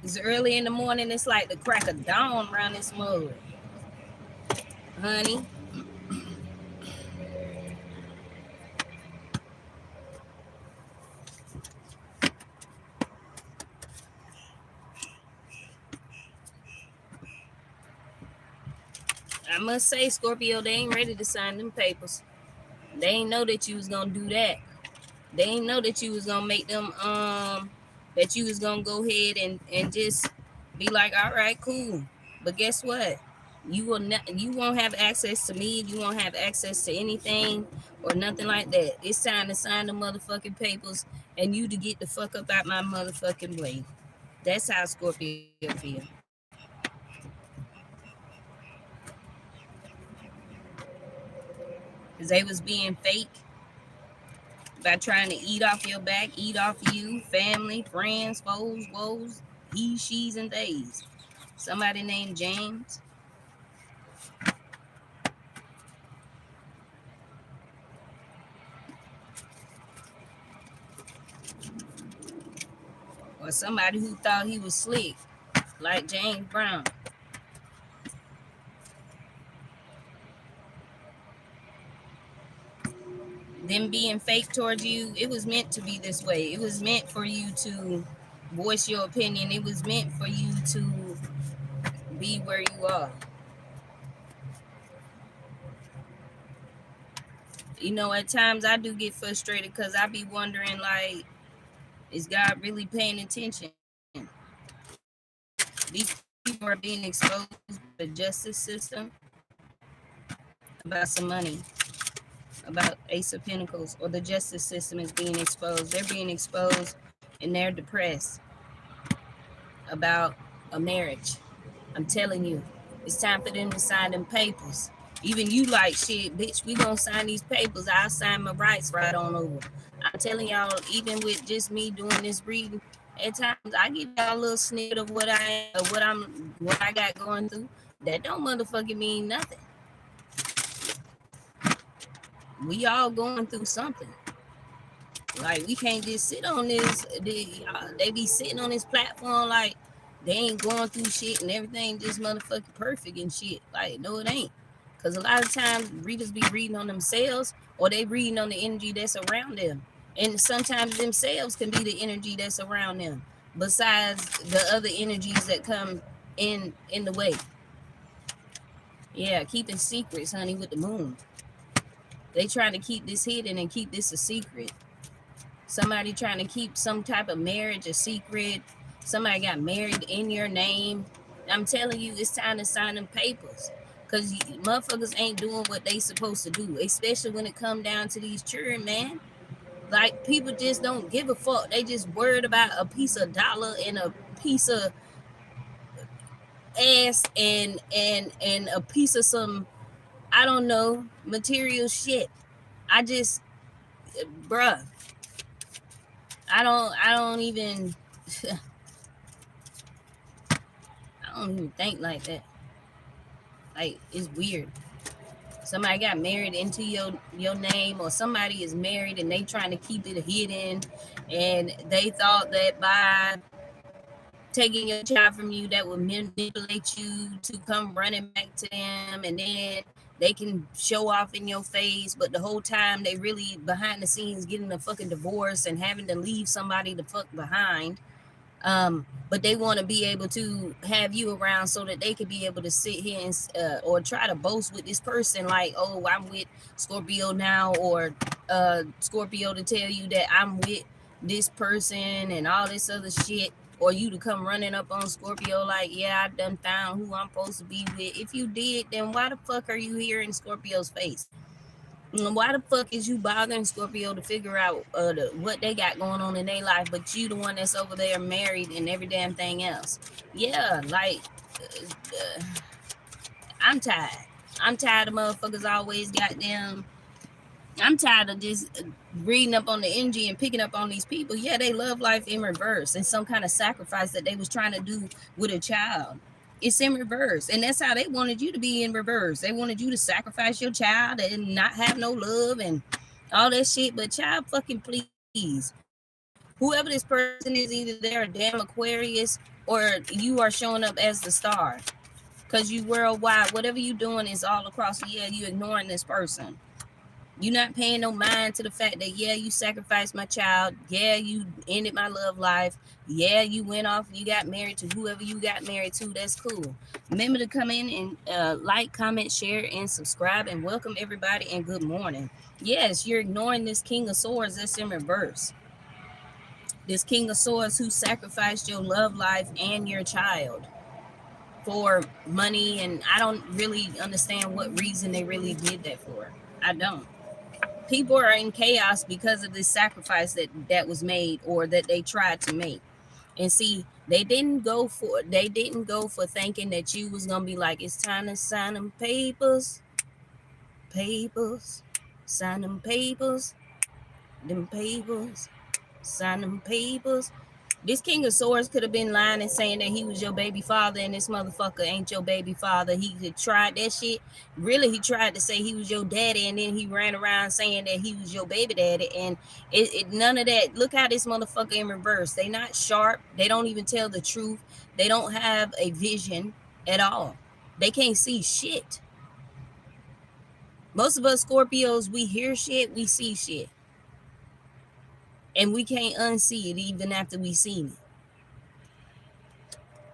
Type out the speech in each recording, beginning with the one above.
It's early in the morning. It's like the crack of dawn around this mud, honey. I must say, Scorpio, they ain't ready to sign them papers. They ain't know that you was gonna do that. They ain't know that you was gonna make them that you was gonna go ahead and just be like, all right, cool. But guess what? You won't have access to me. You won't have access to anything or nothing like that. It's time to sign the motherfucking papers and you to get the fuck up out my motherfucking way. That's how Scorpio feel. Cause they was being fake by trying to eat off your back, eat off you, family, friends, foes, woes, he, she's, and theys. Somebody named James, or somebody who thought he was slick, like James Brown. Them being fake towards you, it was meant to be this way. It was meant for you to voice your opinion. It was meant for you to be where you are. You know, at times I do get frustrated because I be wondering, like, is God really paying attention? These people are being exposed by the justice system about some money, about Ace of Pentacles, or the justice system is being exposed. They're being exposed and they're depressed about a marriage. I'm telling you, it's time for them to sign them papers. Even you like shit, bitch, we gonna sign these papers. I'll sign my rights right on over. I'm telling y'all, even with just me doing this reading, at times I give y'all a little snippet of what I got going through. That don't motherfucking mean nothing. We all going through something. Like we can't just sit on this. They be sitting on this platform like they ain't going through shit and everything just motherfucking perfect and shit. Like no, it ain't. Cause a lot of times readers be reading on themselves or they reading on the energy that's around them, and sometimes themselves can be the energy that's around them. Besides the other energies that come in the way. Yeah, keeping secrets, honey, with the moon. They trying to keep this hidden and keep this a secret. Somebody trying to keep some type of marriage a secret. Somebody got married in your name. I'm telling you, it's time to sign them papers. Because motherfuckers ain't doing what they supposed to do, especially when it come down to these children, man. Like, people just don't give a fuck. They just worried about a piece of dollar and a piece of ass and a piece of some, I don't know, material shit. I just, bruh, I don't even I don't even think like that. Like it's weird. Somebody got married into your name, or somebody is married and they trying to keep it hidden, and they thought that by taking your child from you, that would manipulate you to come running back to them, and then they can show off in your face, but the whole time they really behind the scenes getting a fucking divorce and having to leave somebody the fuck behind. But they want to be able to have you around so that they could be able to sit here and or try to boast with this person like, oh, I'm with Scorpio now, or Scorpio to tell you that I'm with this person and all this other shit, or you to come running up on Scorpio like, yeah, I done found who I'm supposed to be with. If you did, then why the fuck are you here in Scorpio's face? Why the fuck is you bothering Scorpio to figure out what they got going on in their life, but you the one that's over there married and every damn thing else? Yeah, like I'm tired. I'm tired of motherfuckers always goddamn. I'm tired of just reading up on the energy and picking up on these people. Yeah, they love life in reverse and some kind of sacrifice that they was trying to do with a child. It's in reverse, and that's how they wanted you to be in reverse. They wanted you to sacrifice your child and not have no love and all that shit. But child, fucking please, whoever this person is, either they're a damn Aquarius or you are showing up as the star. Because you worldwide, whatever you doing is all across. Yeah, you ignoring this person. You not paying no mind to the fact that, yeah, you sacrificed my child. Yeah, you ended my love life. Yeah, you went off, you got married to whoever you got married to. That's cool. Remember to come in and like, comment, share, and subscribe. And welcome everybody and good morning. Yes, you're ignoring this King of Swords that's in reverse. This King of Swords who sacrificed your love life and your child for money. And I don't really understand what reason they really did that for. I don't. People are in chaos because of this sacrifice that was made or that they tried to make. And see, they didn't go for thinking that you was gonna be like, it's time to sign them papers, papers, sign them papers, sign them papers. This King of Swords could have been lying and saying that he was your baby father, and this motherfucker ain't your baby father. He could tried that shit. Really, he tried to say he was your daddy, and then he ran around saying that he was your baby daddy. And none of that. Look how this motherfucker in reverse. They not sharp. They don't even tell the truth. They don't have a vision at all. They can't see shit. Most of us Scorpios, we hear shit, we see shit, and we can't unsee it even after we seen it.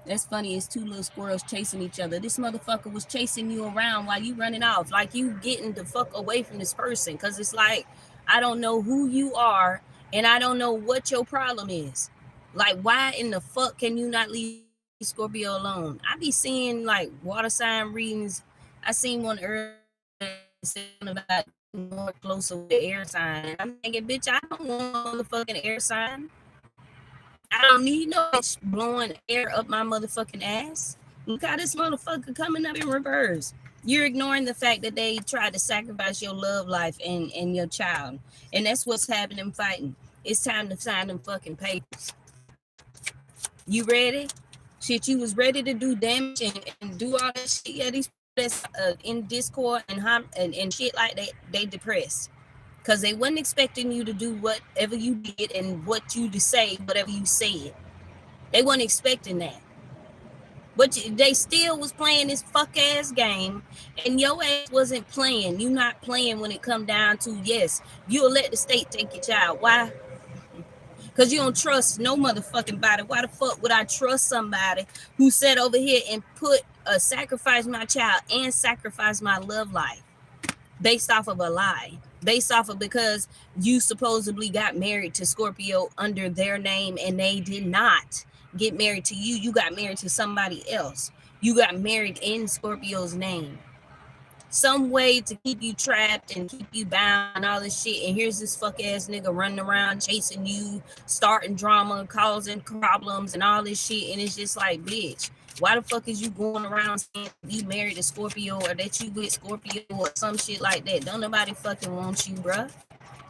That's funny. It's two little squirrels chasing each other. This motherfucker was chasing you around while you running off. Like you getting the fuck away from this person. Cause it's like, I don't know who you are and I don't know what your problem is. Like, why in the fuck can you not leave Scorpio alone? I be seeing like water sign readings. I seen one earlier saying about more closer with the air sign. And I'm thinking, bitch, I don't want a motherfucking air sign. I don't need no bitch blowing air up my motherfucking ass. Look how this motherfucker coming up in reverse. You're ignoring the fact that they tried to sacrifice your love life and your child. And that's what's happening fighting. It's time to sign them fucking papers. You ready? Shit, you was ready to do damage and do all that shit. Yeah, these that's in Discord and shit like that, they depressed. Because they wasn't expecting you to do whatever you did and what you to say, whatever you said. They weren't expecting that. But they still was playing this fuck ass game, and your ass wasn't playing. You not playing when it come down to, yes, you'll let the state take your child. Why? Because you don't trust no motherfucking body. Why the fuck would I trust somebody who sat over here and sacrifice my child and sacrifice my love life based off of a lie? Based off of because you supposedly got married to Scorpio under their name and they did not get married to you. You got married to somebody else. You got married in Scorpio's name. Some way to keep you trapped and keep you bound and all this shit. And here's this fuck ass nigga running around chasing you, starting drama, causing problems and all this shit. And it's just like, bitch, why the fuck is you going around saying you married a Scorpio or that you with Scorpio or some shit like that? Don't nobody fucking want you, bruh.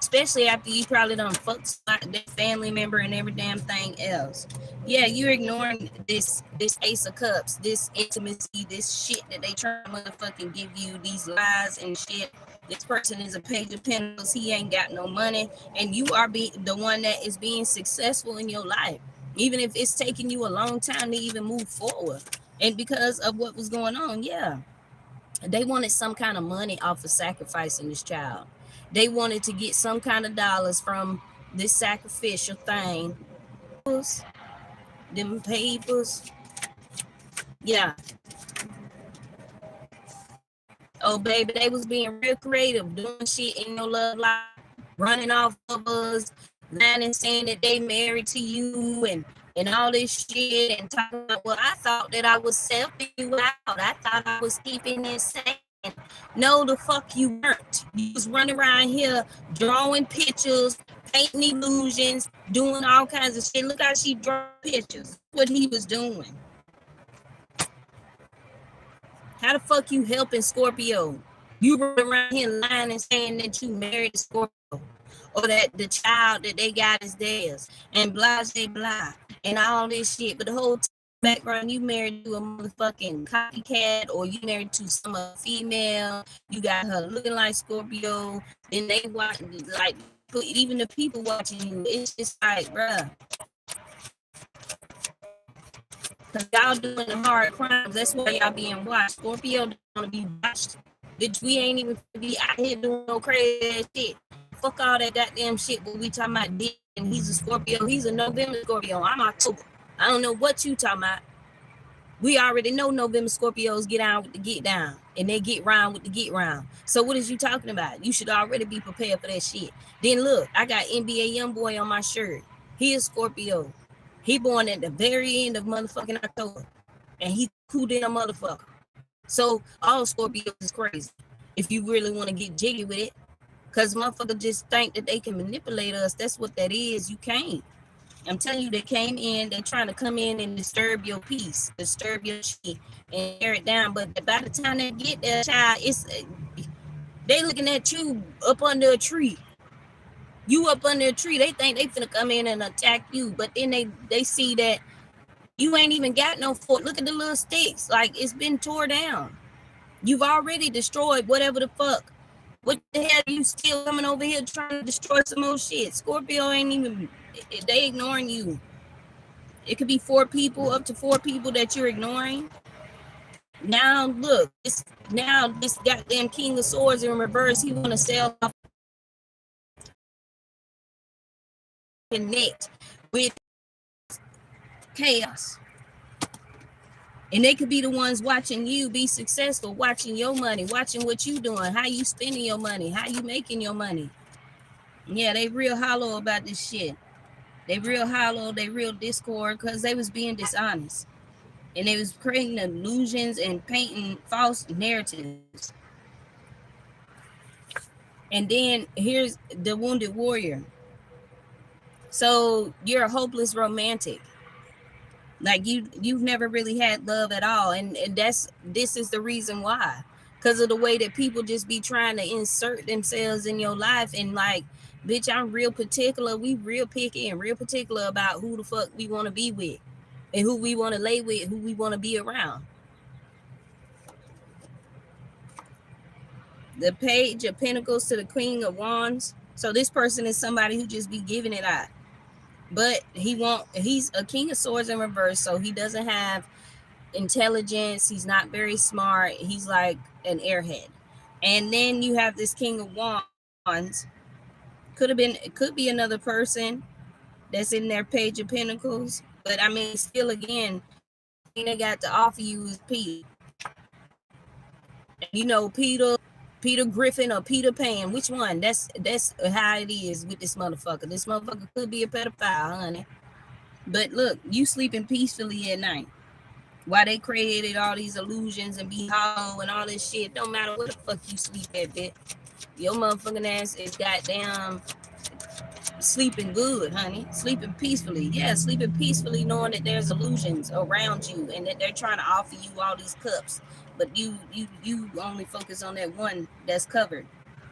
Especially after you probably done fucked their family member and every damn thing else. Yeah, you're ignoring this Ace of Cups, this intimacy, this shit that they try to motherfucking give you, these lies and shit. This person is a Page of Pentacles. He ain't got no money, and you are the one that is being successful in your life, even if it's taking you a long time to even move forward. And because of what was going on, yeah, they wanted some kind of money off of sacrificing this child. They wanted to get some kind of dollars from this sacrificial thing. Them papers. Yeah. Oh, baby, they was being real creative, doing shit in your love life, running off of us, lying and saying that they married to you and all this shit and talking about, well, I thought that I was selling you out. I thought I was keeping it safe. No, the fuck you weren't. You was running around here drawing pictures, painting illusions, doing all kinds of shit. Look how she drew pictures. What he was doing. How the fuck you helping Scorpio? You run around here lying and saying that you married a Scorpio or that the child that they got is theirs and blah, blah, blah, and all this shit. But the whole background, you married to a motherfucking copycat or you married to some female. You got her looking like Scorpio. Then they watch, like, even the people watching you. It's just like, bruh. Because y'all doing the hard crimes. That's why y'all being watched. Scorpio don't want to be watched. Bitch, we ain't even be out here doing no crazy ass shit. Fuck all that goddamn shit. What we talking about? Dick, and he's a Scorpio. He's a November Scorpio. I'm October. I don't know what you talking about. We already know November Scorpios get down with the get down, and they get round with the get round. So what is you talking about? You should already be prepared for that shit. Then look, I got NBA YoungBoy on my shirt. He is Scorpio. He born at the very end of motherfucking October, and he cool than a motherfucker. So all Scorpios is crazy. If you really want to get jiggy with it, because motherfuckers just think that they can manipulate us. That's what that is. You can't. I'm telling you, they came in, they're trying to come in and disturb your peace, disturb your shit, and tear it down. But by the time they get there, child, they looking at you up under a tree. You up under a tree, they think they finna come in and attack you. But then they see that you ain't even got no fort. Look at the little sticks. Like, it's been tore down. You've already destroyed whatever the fuck. What the hell are you still coming over here trying to destroy some more shit? Scorpio ain't even, they ignoring you. It could be 4 people, up to 4 people that you're ignoring. Now look, this goddamn King of Swords in reverse, he want to sell off, connect with chaos. And they could be the ones watching you be successful, watching your money, watching what you doing, how you spending your money, how you making your money. Yeah, they real hollow about this shit. They real hollow, they real discord, because they was being dishonest. And they was creating illusions and painting false narratives. And then here's the wounded warrior. So you're a hopeless romantic. Like you've never really had love at all. And this is the reason why. Because of the way that people just be trying to insert themselves in your life. And like, bitch, I'm real particular. We real picky and real particular about who the fuck we want to be with. And who we want to lay with, who we want to be around. The Page of Pentacles to the Queen of Wands. So this person is somebody who just be giving it out. But he's a King of Swords in reverse, so he doesn't have intelligence. He's not very smart. He's like an airhead. And then you have this King of Wands. It could be another person that's in their Page of Pentacles. But I mean, still again, the thing they got to offer you is Peter. You know, Peter Griffin or Peter Pan, which one? That's how it is with this motherfucker. This motherfucker could be a pedophile, honey. But look, you sleeping peacefully at night. Why they created all these illusions and be hollow and all this shit. Don't matter where the fuck you sleep at, bitch. Your motherfucking ass is goddamn sleeping good, honey. Sleeping peacefully. Yeah, sleeping peacefully knowing that there's illusions around you and that they're trying to offer you all these cups. But you only focus on that one that's covered.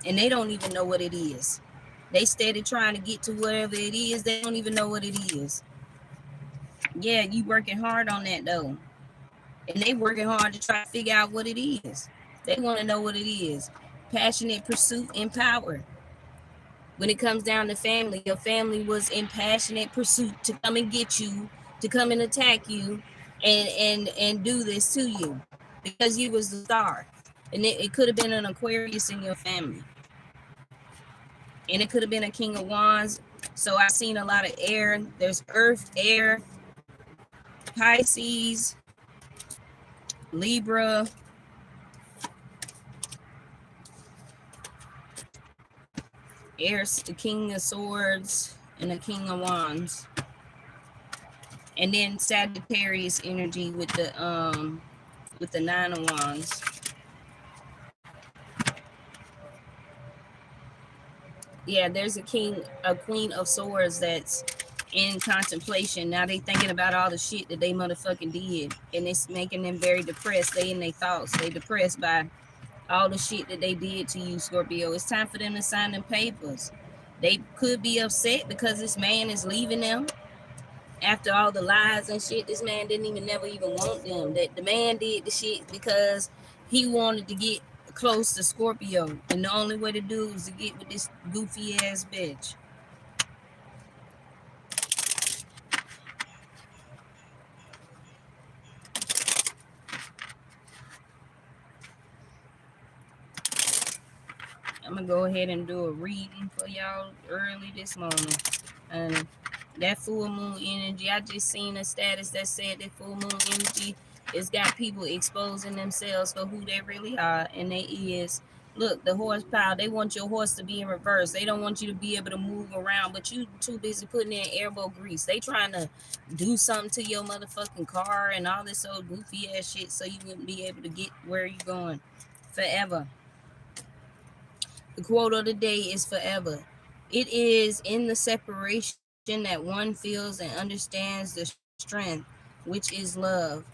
And they don't even know what it is. They steady trying to get to whatever it is. They don't even know what it is. Yeah, you working hard on that though. And they working hard to try to figure out what it is. They want to know what it is. Passionate pursuit and power. When it comes down to family, your family was in passionate pursuit to come and get you, to come and attack you, and do this to you because you was the star. And it could have been an Aquarius in your family. And it could have been a King of Wands. So I've seen a lot of air. There's earth, air, Pisces, Libra, air, the King of Swords, and the King of Wands. And then Sagittarius energy with the Nine of Wands. Yeah, there's a Queen of Swords that's in contemplation. Now they thinking about all the shit that they motherfucking did. And it's making them very depressed. They in their thoughts. They depressed by all the shit that they did to you, Scorpio. It's time for them to sign them papers. They could be upset because this man is leaving them. After all the lies and shit, this man didn't never even want them. That the man did the shit because he wanted to get close to Scorpio. And the only way to do it was to get with this goofy ass bitch. gonna go ahead and do a reading for y'all early this morning. And that full moon energy, I just seen a status that said that full moon energy it's got people exposing themselves for who they really are, and they is. Look, the horsepower, they want your horse to be in reverse. They don't want you to be able to move around, but you too busy putting in airboat grease. They trying to do something to your motherfucking car and all this old goofy ass shit so you wouldn't be able to get where you going forever. The quote of the day is forever. It is in the separation that one feels and understands the strength, which is love.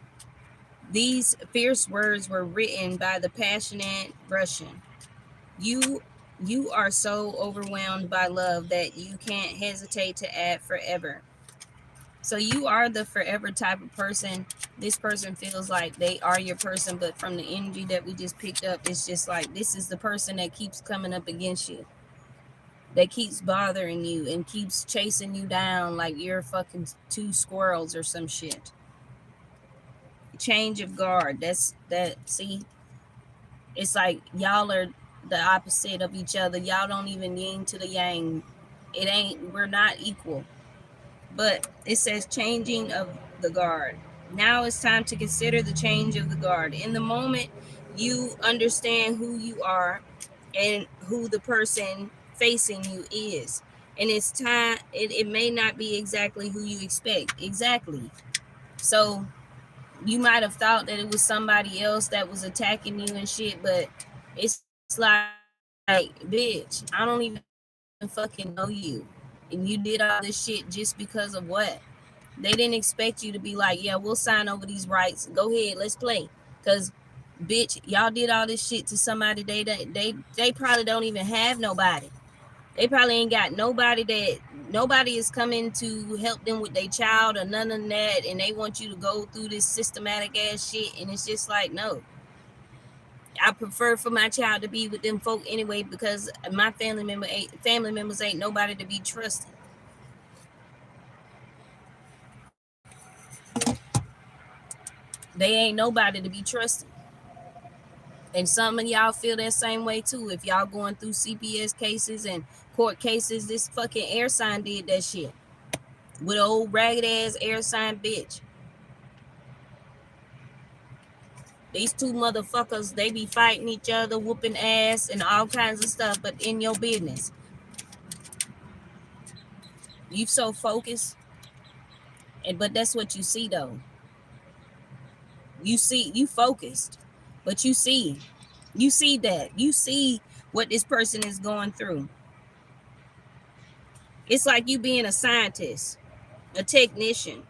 These fierce words were written by the passionate Russian. You you are so overwhelmed by love that you can't hesitate to add forever. So you are the forever type of person. This person feels like they are your person, but from the energy that we just picked up, it's just like this is the person that keeps coming up against you, that keeps bothering you and keeps chasing you down like you're fucking two squirrels or some shit. Change of guard. That's that. See, it's like y'all are the opposite of each other. Y'all don't even yin to the yang. It ain't. We're not equal. But it says changing of the guard. Now it's time to consider the change of the guard. In the moment, you understand who you are and who the person facing you is. And it's time, it may not be exactly who you expect. Exactly. So you might have thought that it was somebody else that was attacking you and shit, but it's like, bitch, I don't even fucking know you. And you did all this shit just because of what? They didn't expect you to be like, yeah, we'll sign over these rights. Go ahead, let's play. Cause bitch, y'all did all this shit to somebody they probably don't even have nobody. They probably ain't got nobody that nobody is coming to help them with their child or none of that, and they want you to go through this systematic ass shit, and it's just like, no. I prefer for my child to be with them folk anyway because my family members ain't nobody to be trusted. They ain't nobody to be trusted. And some of y'all feel that same way too. If y'all going through CPS cases and court cases, this fucking air sign did that shit with an old ragged ass air sign bitch. These two motherfuckers, they be fighting each other, whooping ass and all kinds of stuff, but in your business. You so focused, but that's what you see though. You focused, but you see that. You see what this person is going through. It's like you being a scientist, a technician.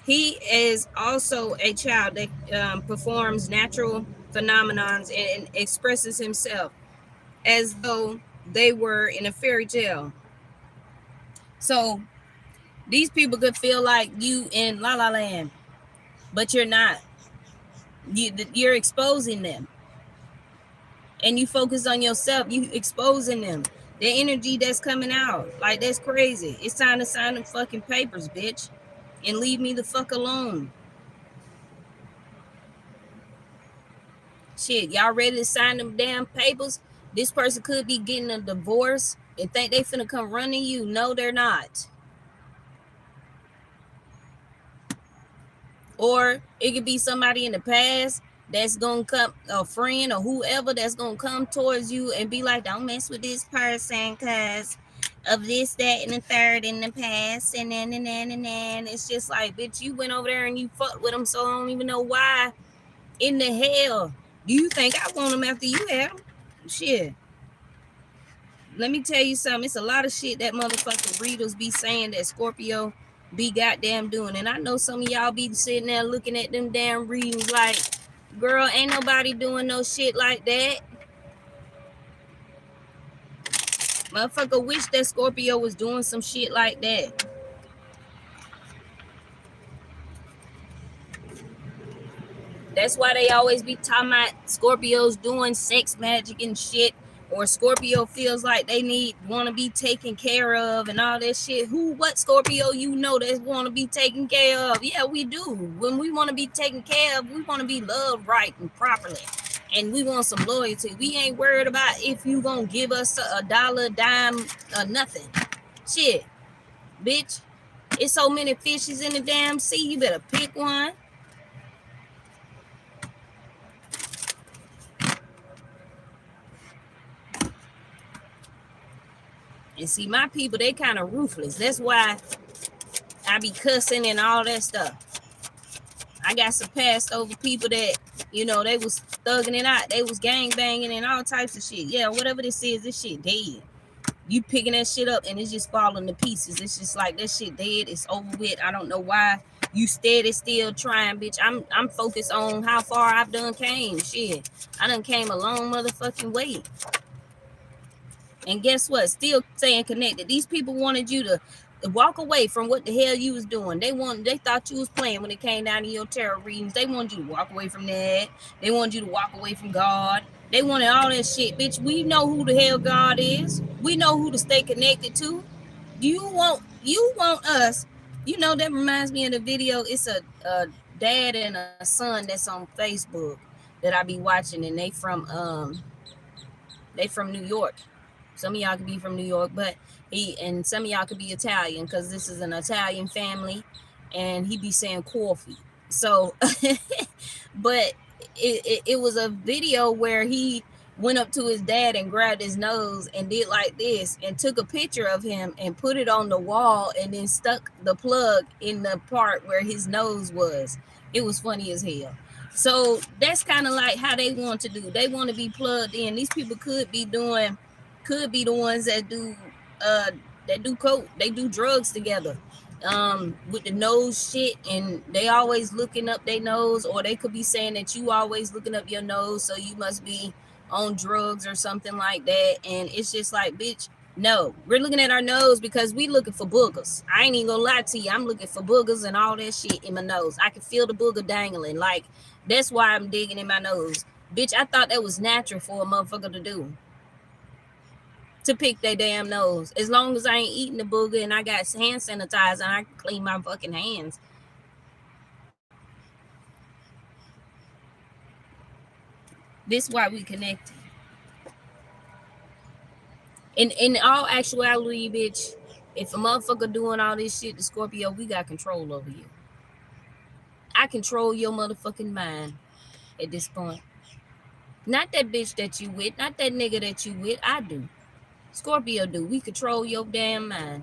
He is also a child that performs natural phenomenons and expresses himself as though they were in a fairy tale. So these people could feel like you in La La Land, but you're not. You're exposing them. And you focus on yourself, you exposing them. The energy that's coming out, like that's crazy. It's time to sign them fucking papers, bitch, and leave me the fuck alone. Shit, y'all ready to sign them damn papers? This person could be getting a divorce and think they finna come running you. No, they're not. Or it could be somebody in the past that's gonna come, a friend or whoever that's gonna come towards you and be like, don't mess with this person because of this, that, and the third in the past, and then. It's just like, bitch, you went over there and you fucked with them, so I don't even know why in the hell do you think I want them after you had them? Shit. Let me tell you something. It's a lot of shit that motherfucking readers be saying that Scorpio be goddamn doing. And I know some of y'all be sitting there looking at them damn readings like, girl, ain't nobody doing no shit like that. Motherfucker wish that Scorpio was doing some shit like that. That's why they always be talking about Scorpios doing sex magic and shit. Or Scorpio feels like they want to be taken care of and all that shit. What Scorpio you know that want to be taken care of? Yeah, we do. When we want to be taken care of, we want to be loved right and properly. and we want some loyalty. We ain't worried about if you gonna give us a dollar, a dime, or nothing. Shit, bitch. It's so many fishes in the damn sea. You better pick one. And see, my people, they kind of ruthless. That's why I be cussing and all that stuff. I got some passed over people that, they was thugging it out. They was gang banging and all types of shit. Yeah, whatever this is, this shit dead. You picking that shit up and it's just falling to pieces. It's just like that shit dead. It's over with. I don't know why you steady still trying, bitch. I'm focused on how far I've done came. Shit, I done came a long motherfucking way. And guess what? Still staying connected. These people wanted you to walk away from what the hell you was doing. They thought you was playing when it came down to your tarot readings. They wanted you to walk away from that. They wanted you to walk away from God. They wanted all that shit. Bitch, we know who the hell God is. We know who to stay connected to. You want us. That reminds me of the video. It's a dad and a son that's on Facebook that I be watching, and they from New York. Some of y'all could be from New York, but some of y'all could be Italian, because this is an Italian family, and he be saying coffee. So, but it was a video where he went up to his dad and grabbed his nose and did like this and took a picture of him and put it on the wall and then stuck the plug in the part where his nose was. It was funny as hell. So that's kind of like how they want to do. They want to be plugged in. These people could be the ones that do coke. They do drugs together. With the nose shit, and they always looking up their nose, or they could be saying that you always looking up your nose, so you must be on drugs or something like that. And it's just like, bitch, no, we're looking at our nose because we looking for boogers. I ain't even gonna lie to you. I'm looking for boogers and all that shit in my nose. I can feel the booger dangling. Like, that's why I'm digging in my nose. Bitch, I thought that was natural for a motherfucker to do. To pick their damn nose. As long as I ain't eating the booger and I got hand sanitizer and I can clean my fucking hands. This is why we connected. In all actuality, bitch, if a motherfucker doing all this shit to Scorpio, we got control over you. I control your motherfucking mind at this point. Not that bitch that you with, not that nigga that you with. I do. Scorpio do. We control your damn mind.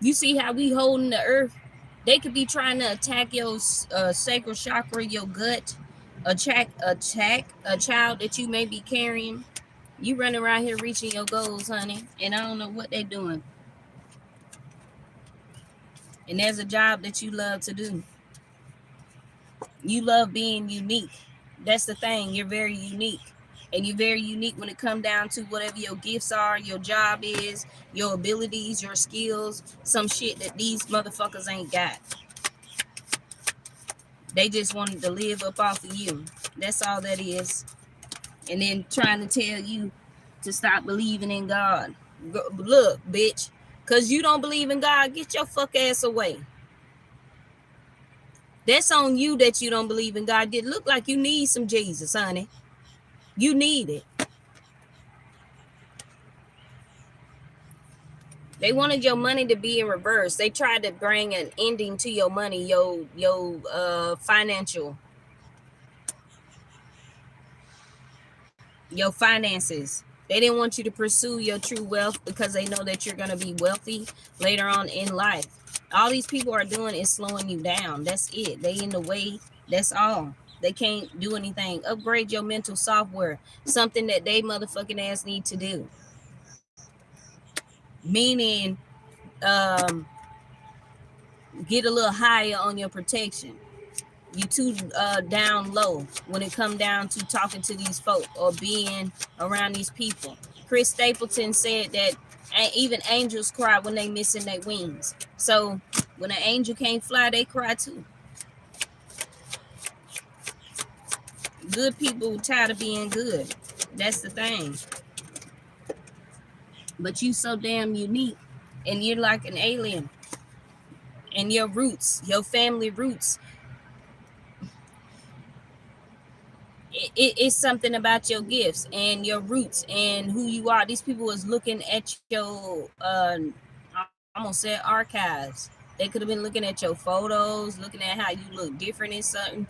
You see how we holding the earth? They could be trying to attack your sacral chakra, your gut, attack a child that you may be carrying. You running around here reaching your goals, honey, and I don't know what they're doing. And there's a job that you love to do. You love being unique. That's the thing. You're very unique. And you're very unique when it comes down to whatever your gifts are, your job is, your abilities, your skills, some shit that these motherfuckers ain't got. They just wanted to live up off of you. That's all that is. And then trying to tell you to stop believing in God. Look, bitch, because you don't believe in God, get your fuck ass away. That's on you that you don't believe in God. It look like you need some Jesus, honey. You need it. They wanted your money to be in reverse. They tried to bring an ending to your money, your financial, your finances. They didn't want you to pursue your true wealth because they know that you're going to be wealthy later on in life. All these people are doing is slowing you down. That's it. They in the way. That's all. They can't do anything. Upgrade your mental software. Something that they motherfucking ass need to do. Meaning, get a little higher on your protection. You too down low when it come down to talking to these folk or being around these people. Chris Stapleton said that even angels cry when they missing their wings. So when an angel can't fly, they cry too. Good people tired of being good. That's the thing. But you so damn unique, and you're like an alien. And your roots, your family roots, it's something about your gifts and your roots and who you are. These people was looking at your I almost said archives. They could have been looking at your photos, looking at how you look different in certain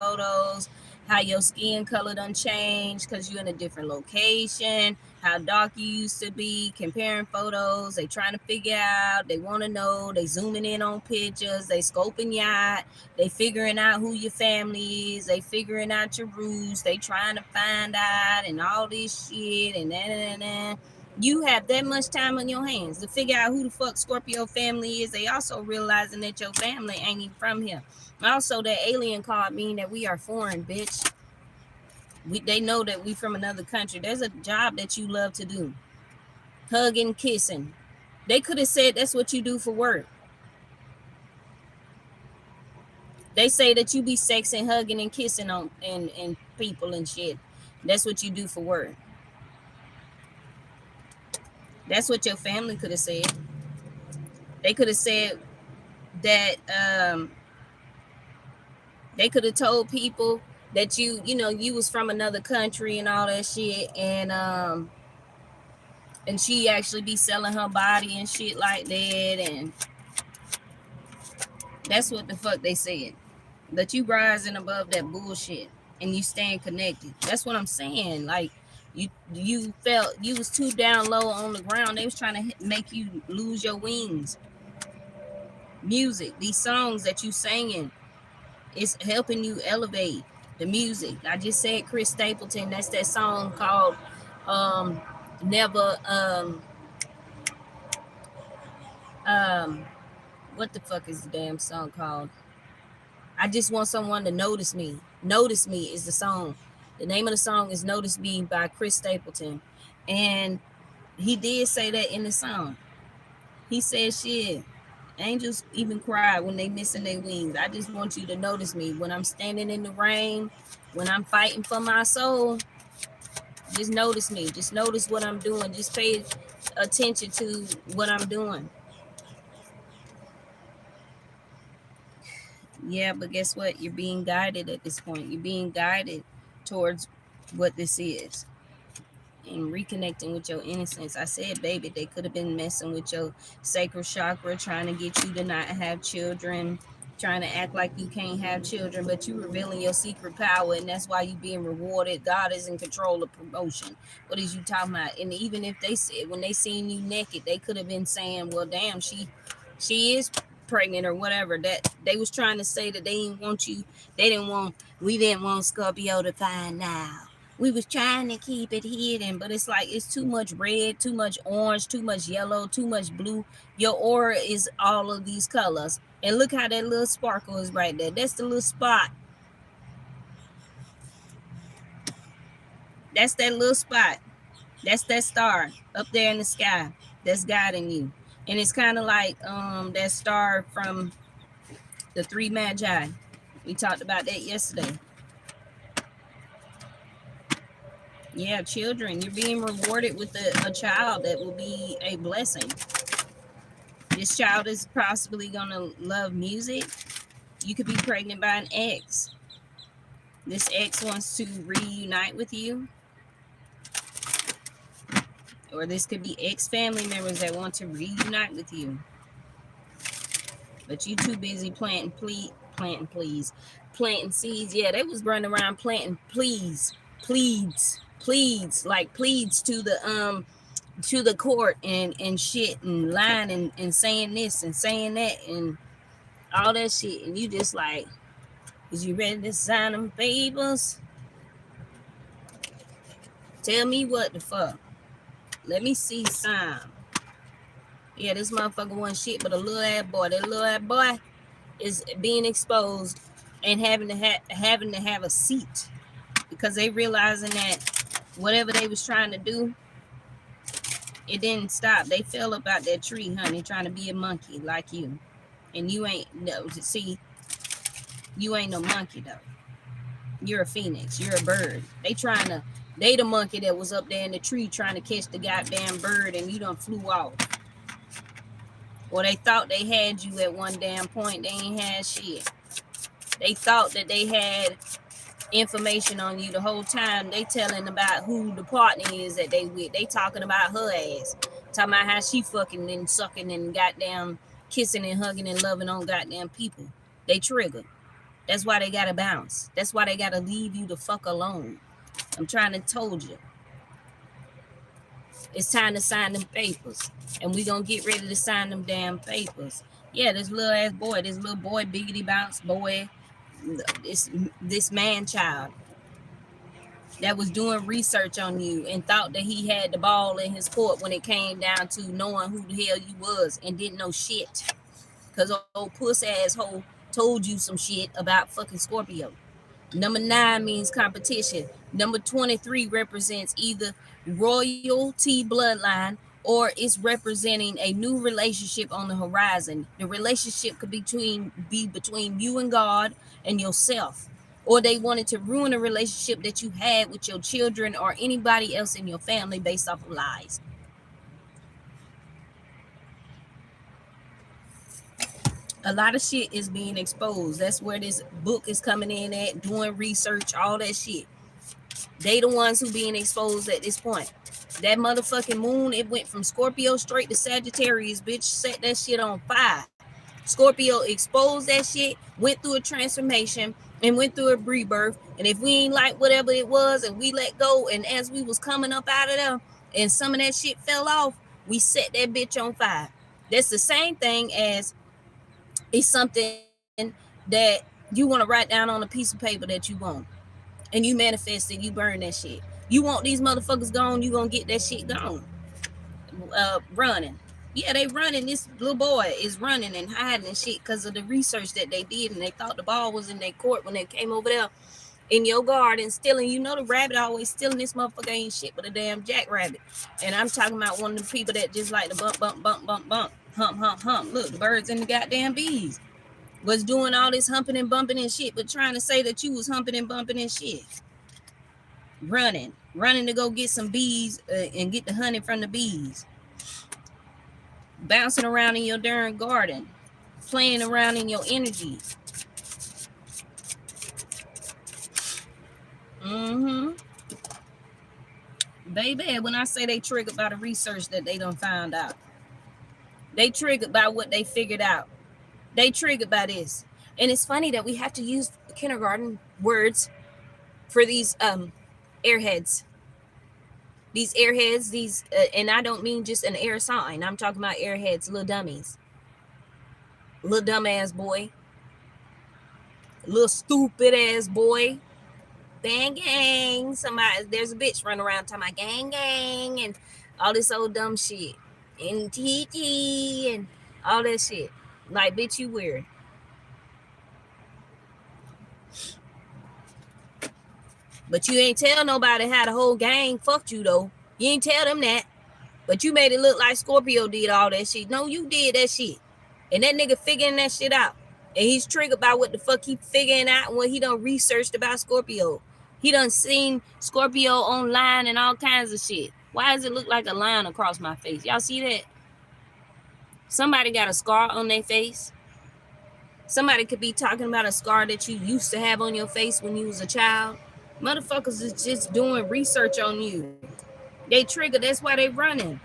photos, how your skin color done changed because you're in a different location, how dark you used to be, comparing photos. They trying to figure out, they want to know, they zooming in on pictures, they scoping you out, they figuring out who your family is, they figuring out your roots, they trying to find out and all this shit and that. You have that much time on your hands to figure out who the fuck Scorpio family is. They also realizing that your family ain't even from here. Also, that alien card mean that we are foreign, bitch. They know that we from another country. There's a job that you love to do, hugging, kissing. They could have said that's what you do for work. They say that you be sexing, hugging, and kissing on and people and shit. That's what you do for work. That's what your family could have said. They could have said that they could have told people that you was from another country and all that shit, and she actually be selling her body and shit like that, and that's what the fuck they said. But you rising above that bullshit and you staying connected. That's what I'm saying. Like you felt you was too down low on the ground. They was trying to make you lose your wings. Music, these songs that you singing, it's helping you elevate the music. I just said Chris Stapleton. That's that song called Never um what the fuck is the damn song called? I just want someone to notice me. Notice Me is the song. The name of the song is Notice Me by Chris Stapleton. And he did say that in the song. He said shit. Angels even cry when they missing their wings. I just want you to notice me when I'm standing in the rain, when I'm fighting for my soul. Just notice me. Just notice what I'm doing. Just pay attention to what I'm doing. Yeah, but guess what? You're being guided at this point. You're being guided towards what this is and reconnecting with your innocence. I said, baby, they could have been messing with your sacral chakra, trying to get you to not have children, trying to act like you can't have children, but you revealing your secret power, and that's why you being rewarded. God is in control of promotion. What is you talking about? And even if they said when they seen you naked, they could have been saying, well, damn, she is pregnant or whatever. That they was trying to say that they didn't want you, we didn't want Scorpio to find out. We was trying to keep it hidden, but it's like it's too much red, too much orange, too much yellow, too much blue. Your aura is all of these colors. And look how that little sparkle is right there. That's the little spot. That's that little spot. That's that star up there in the sky that's guiding you. And it's kind of like that star from the three magi. We talked about that yesterday. Yeah, children, you're being rewarded with a child that will be a blessing. This child is possibly going to love music. You could be pregnant by an ex. This ex wants to reunite with you. Or this could be ex family members that want to reunite with you. But you too busy planting seeds. Yeah, they was running around planting pleads, like pleads to the court and shit and lying and saying this and saying that and all that shit. And you just like, is you ready to sign them papers? Tell me what the fuck. Let me see sign. Yeah, this motherfucker wasn't shit but a little ass boy. That little ass boy is being exposed and having to have a seat because they realizing that whatever they was trying to do, it didn't stop. They fell up out that tree, honey, trying to be a monkey like you. And you ain't no see, you ain't no monkey though. You're a phoenix. You're a bird. They the monkey that was up there in the tree trying to catch the goddamn bird and you done flew off. Or they thought they had you at one damn point. They ain't had shit. They thought that they had information on you the whole time. They telling about who the partner is that they with. They talking about her ass. Talking about how she fucking and sucking and goddamn kissing and hugging and loving on goddamn people. They trigger. That's why they gotta bounce. That's why they gotta leave you the fuck alone. I'm trying to told you. It's time to sign them papers. And we gonna get ready to sign them damn papers. Yeah, this little boy, biggity bounce boy, this man child that was doing research on you and thought that he had the ball in his court when it came down to knowing who the hell you was and didn't know shit. Cause old puss asshole told you some shit about fucking Scorpio. Number 9 means competition. Number 23 represents either royalty bloodline or it's representing a new relationship on the horizon. The relationship could be between you and God and yourself. Or they wanted to ruin a relationship that you had with your children or anybody else in your family based off of lies. A lot of shit is being exposed. That's where this book is coming in at, doing research, all that shit. They the ones who being exposed at this point. That motherfucking moon, it went from Scorpio straight to Sagittarius, bitch. Set that shit on fire. Scorpio exposed that shit, went through a transformation, and went through a rebirth. And if we ain't like whatever it was and we let go, and as we was coming up out of there and some of that shit fell off, we set that bitch on fire. That's the same thing as it's something that you want to write down on a piece of paper that you want. And you manifest it, you burn that shit. You want these motherfuckers gone, you gonna get that shit gone. Running. Yeah, they running. This little boy is running and hiding and shit because of the research that they did, and they thought the ball was in their court when they came over there in your garden stealing. You know the rabbit always stealing. This motherfucker ain't shit but a damn jackrabbit. And I'm talking about one of the people that just like to bump, bump, bump, bump, bump, hump, hump, hump. Look, the birds and the goddamn bees was doing all this humping and bumping and shit, but trying to say that you was humping and bumping and shit. Running to go get some bees and get the honey from the bees. Bouncing around in your darn garden, playing around in your energy. Baby, when I say they triggered by the research that they done found out, they triggered by what they figured out. They triggered by this. And it's funny that we have to use kindergarten words for these airheads. These airheads, and I don't mean just an air sign. I'm talking about airheads, little dummies. Little dumbass boy. Little stupid ass boy. Bang gang. There's a bitch running around talking about gang gang and all this old dumb shit. And TT and all that shit. Like, bitch, you weird. But you ain't tell nobody how the whole gang fucked you, though. You ain't tell them that. But you made it look like Scorpio did all that shit. No, you did that shit. And that nigga figuring that shit out. And he's triggered by what the fuck he figuring out and what he done researched about Scorpio. He done seen Scorpio online and all kinds of shit. Why does it look like a line across my face? Y'all see that? Somebody got a scar on their face. Somebody could be talking about a scar that you used to have on your face when you was a child. Motherfuckers is just doing research on you. They triggered. That's why they running.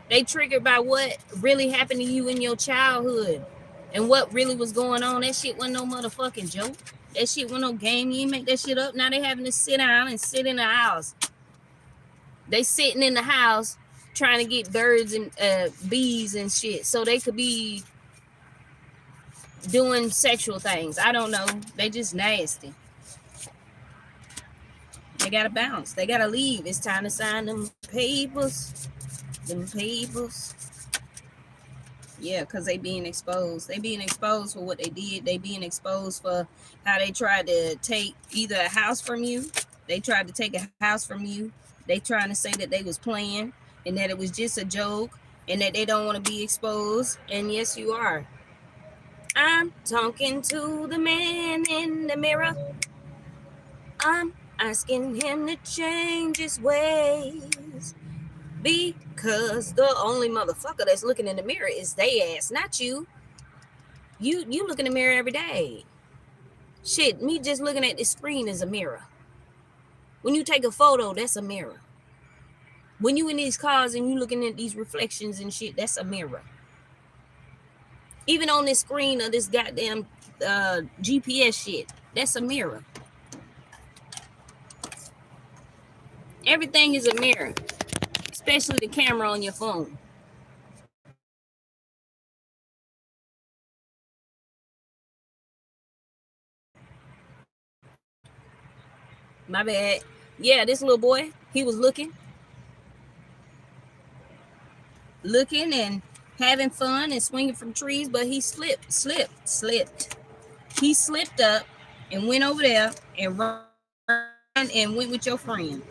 They triggered by what really happened to you in your childhood and what really was going on. That shit wasn't no motherfucking joke. That shit wasn't no game. You ain't make that shit up. Now they having to sit down and sit in the house. They sitting in the house trying to get birds and bees and shit so they could be doing sexual things. I don't know. They just nasty. They gotta bounce. They gotta leave. It's time to sign them papers. Yeah, because they being exposed. They being exposed for what they did. They being exposed for how they tried to take either a house from you. They tried to take a house from you. They trying to say that they was playing and that it was just a joke and that they don't want to be exposed. And yes, you are. I'm talking to the man in the mirror. I'm asking him to change his ways. Because the only motherfucker that's looking in the mirror is they ass, not you. You look in the mirror every day. Shit, me just looking at the screen is a mirror. When you take a photo, that's a mirror. When you in these cars and you looking at these reflections and shit, that's a mirror. Even on this screen of this goddamn GPS shit, that's a mirror. Everything is a mirror, especially the camera on your phone. My bad. Yeah, this little boy, he was looking and having fun and swinging from trees, but he slipped. He slipped up and went over there and ran and went with your friend.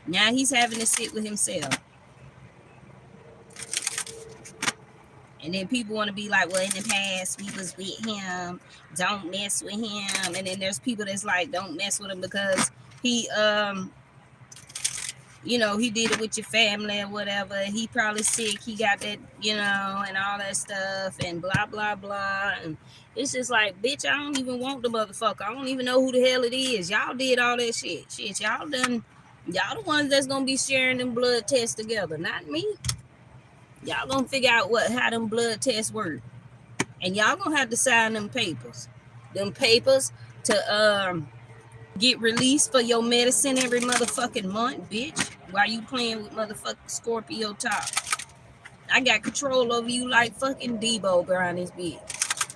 Now he's having to sit with himself. And then people want to be like, well, in the past, we was with him. Don't mess with him. And then there's people that's like, don't mess with him because he, he did it with your family or whatever. He probably sick. He got that, and all that stuff and blah, blah, blah. And it's just like, bitch, I don't even want the motherfucker. I don't even know who the hell it is. Y'all did all that shit. Shit, y'all the ones that's going to be sharing them blood tests together, not me. Y'all gonna figure out how them blood tests work, and y'all gonna have to sign them papers to get released for your medicine every motherfucking month, bitch. While you playing with motherfucking Scorpio top, I got control over you like fucking Debo around this bitch.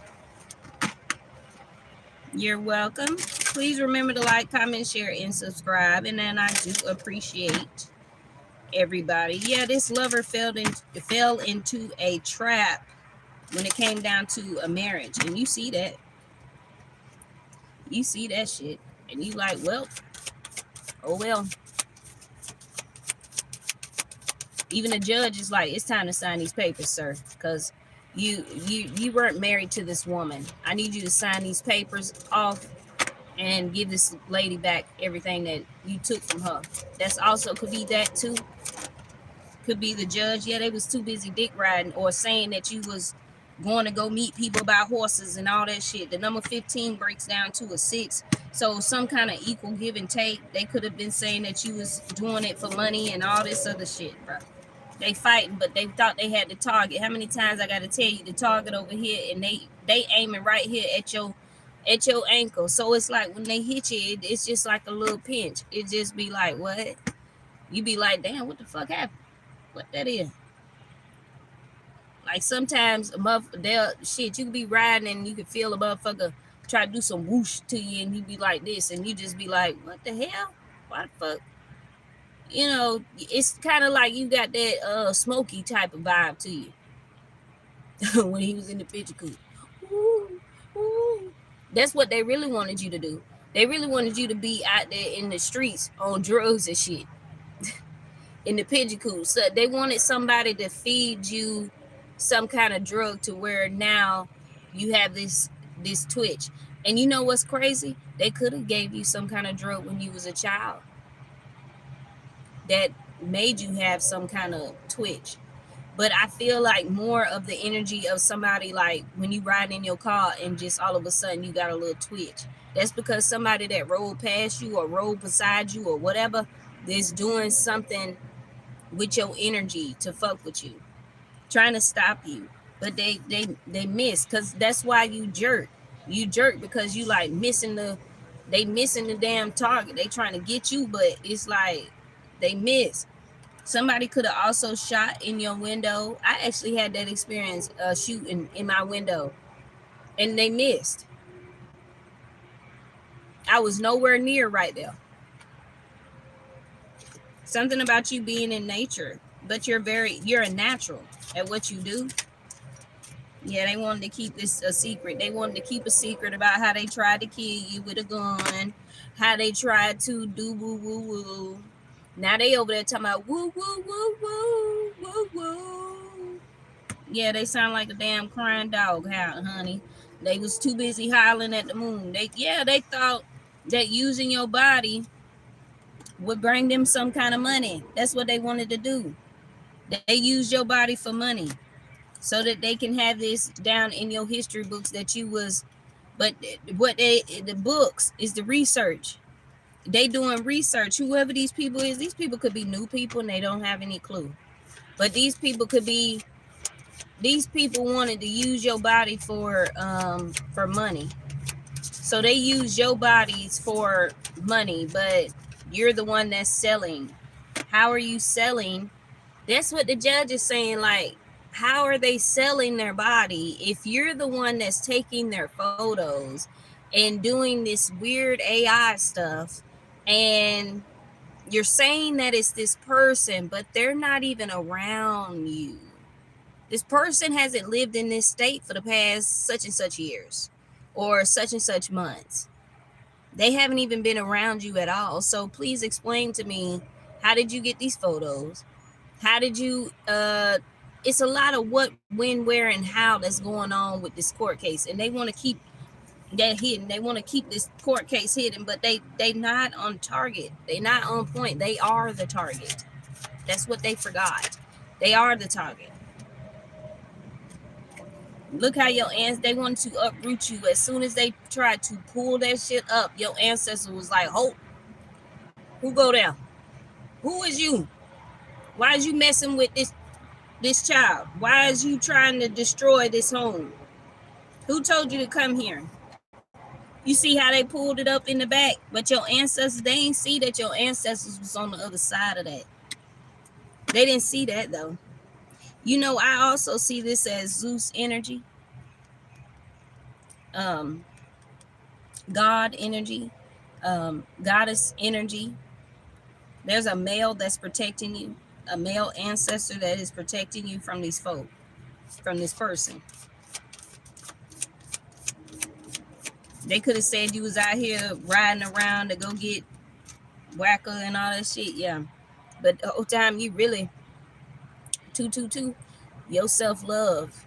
You're welcome. Please remember to like, comment, share, and subscribe, and then I do appreciate everybody. Yeah, this lover fell into a trap when it came down to a marriage, and you see that shit, and you like, well, oh well. Even the judge is like, it's time to sign these papers, sir, because you weren't married to this woman. I need you to sign these papers off and give this lady back everything that you took from her. That's also could be that too. Could be the judge. Yeah, they was too busy dick riding or saying that you was going to go meet people about horses and all that shit. The number 15 breaks down to a 6. So some kind of equal give and take. They could have been saying that you was doing it for money and all this other shit, bro. They fighting, but they thought they had the target. How many times I got to tell you the target over here, and they aiming right here at your ankle. So it's like when they hit you, it's just like a little pinch. It just be like, what? You be like, damn, what the fuck happened? What that is? Like sometimes you can be riding and you can feel a motherfucker try to do some whoosh to you, and you be like this, and you just be like, what the hell? What the fuck? It's kind of like you got that Smokey type of vibe to you when he was in the picture coupe. Ooh, ooh. That's what they really wanted you to do. They really wanted you to be out there in the streets on drugs and shit. In the pigeon coop. So they wanted somebody to feed you some kind of drug to where now you have this twitch. And you know what's crazy? They could have gave you some kind of drug when you was a child that made you have some kind of twitch. But I feel like more of the energy of somebody like when you ride in your car and just all of a sudden you got a little twitch. That's because somebody that rolled past you or rolled beside you or whatever is doing something with your energy to fuck with you, trying to stop you. But they miss, because that's why you jerk because you like missing the damn target. They trying to get you, but it's like they miss. Somebody could have also shot in your window. I actually had that experience shooting in my window, and they missed. I was nowhere near right there. Something about you being in nature, but you're a natural at what you do. Yeah, they wanted to keep this a secret. They wanted to keep a secret about how they tried to kill you with a gun, how they tried to do woo woo woo. Now they over there talking about woo woo woo woo woo woo. Yeah, they sound like a damn crying dog, honey. They was too busy hollering at the moon. They thought that using your body would bring them some kind of money. That's what they wanted to do. They used your body for money so that they can have this down in your history books that you was But what the books is the research. They doing research. Whoever these people is, these people could be new people and they don't have any clue. But these people could be, these people wanted to use your body for money. So they use your bodies for money, but you're the one that's selling. How are you selling? That's what the judge is saying. Like, how are they selling their body if you're the one that's taking their photos and doing this weird AI stuff, and you're saying that it's this person, but they're not even around you. This person hasn't lived in this state for the past such and such years or such and such months. They haven't even been around you at all. So please explain to me, how did you get these photos? How did you it's a lot of what, when, where, and how that's going on with this court case, and they want to keep that hidden. They want to keep this court case hidden, but they not on target. They not on point. They are the target. That's what they forgot. They are the target. Look how your they wanted to uproot you. As soon as they tried to pull that shit up, your ancestor was like, "Hold, who go there? Who is you? Why is you messing with this child? Why is you trying to destroy this home? Who told you to come here?" You see how they pulled it up in the back, but your ancestors, they ain't see that your ancestors was on the other side of that. They didn't see that though. You know, I also see this as Zeus energy, um, God energy, goddess energy. There's a male that's protecting you, a male ancestor that is protecting you from these folk, from this person. They could have said you was out here riding around to go get whacker and all that shit, yeah. But the whole time you really 222 your self-love.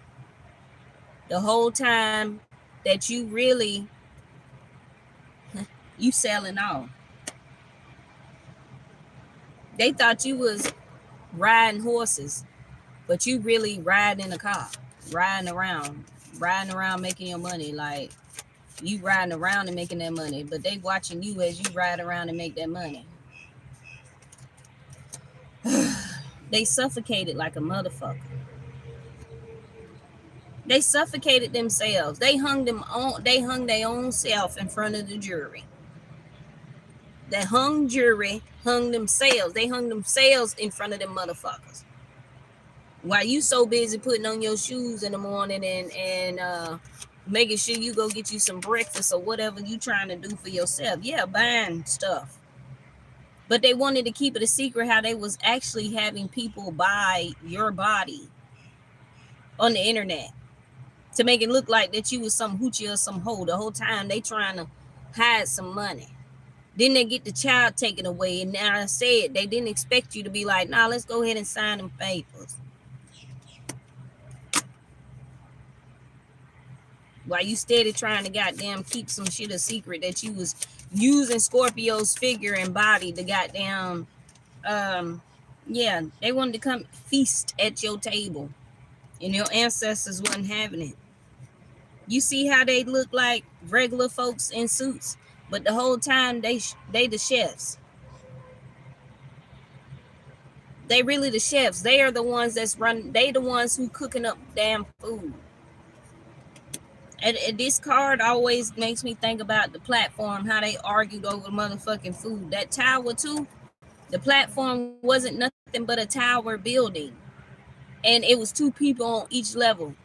The whole time that you really you selling off. They thought you was riding horses, but you really riding in a car, riding around making your money. Like, you riding around and making that money, but they watching you as you ride around and make that money. They suffocated like a motherfucker. They suffocated themselves. They hung their own self in front of the jury. That hung jury hung themselves. They hung themselves in front of them motherfuckers. While you so busy putting on your shoes in the morning and making sure you go get you some breakfast or whatever you trying to do for yourself. Yeah, buying stuff. But they wanted to keep it a secret how they was actually having people buy your body on the internet to make it look like that you was some hoochie or some hoe. The whole time they trying to hide some money. Then they get the child taken away, and now I said they didn't expect you to be like, nah, let's go ahead and sign them papers. While you steady trying to goddamn keep some shit a secret that you was using Scorpio's figure and body to goddamn, yeah, they wanted to come feast at your table, and your ancestors wasn't having it. You see how they look like regular folks in suits, but the whole time they the chefs. They really the chefs. They are the ones that's running. They the ones who cooking up damn food. And this card always makes me think about the platform, how they argued over motherfucking food. That tower too, the platform wasn't nothing but a tower building, and it was two people on each level,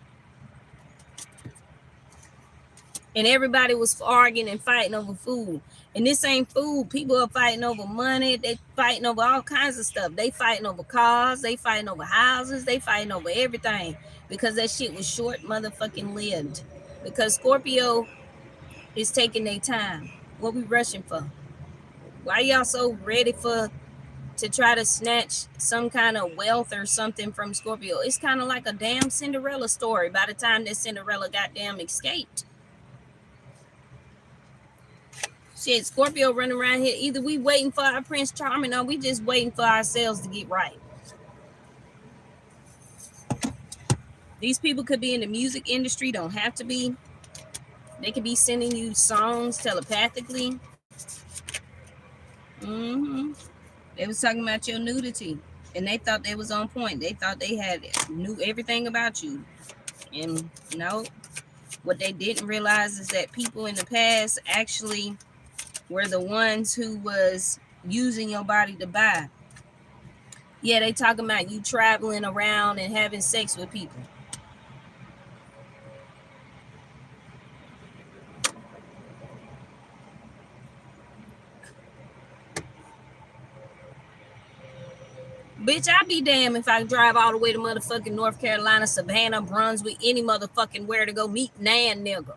and everybody was arguing and fighting over food. And this ain't food. People are fighting over money. They fighting over all kinds of stuff. They fighting over cars. They fighting over houses. They fighting over everything because that shit was short motherfucking lived. Because Scorpio is taking their time. What we rushing for? Why y'all so ready to try to snatch some kind of wealth or something from Scorpio? It's kind of like a damn Cinderella story by the time that Cinderella goddamn escaped. Shit, Scorpio running around here. Either we waiting for our Prince Charming or we just waiting for ourselves to get right. These people could be in the music industry, don't have to be. They could be sending you songs telepathically. Mm-hmm. They was talking about your nudity, and they thought they was on point. They thought they had knew everything about you, and no, what they didn't realize is that people in the past actually were the ones who was using your body to buy. Yeah, they talking about you traveling around and having sex with people. Bitch, I be damn if I drive all the way to motherfucking North Carolina, Savannah, Brunswick, any motherfucking where to go meet Nan nigga.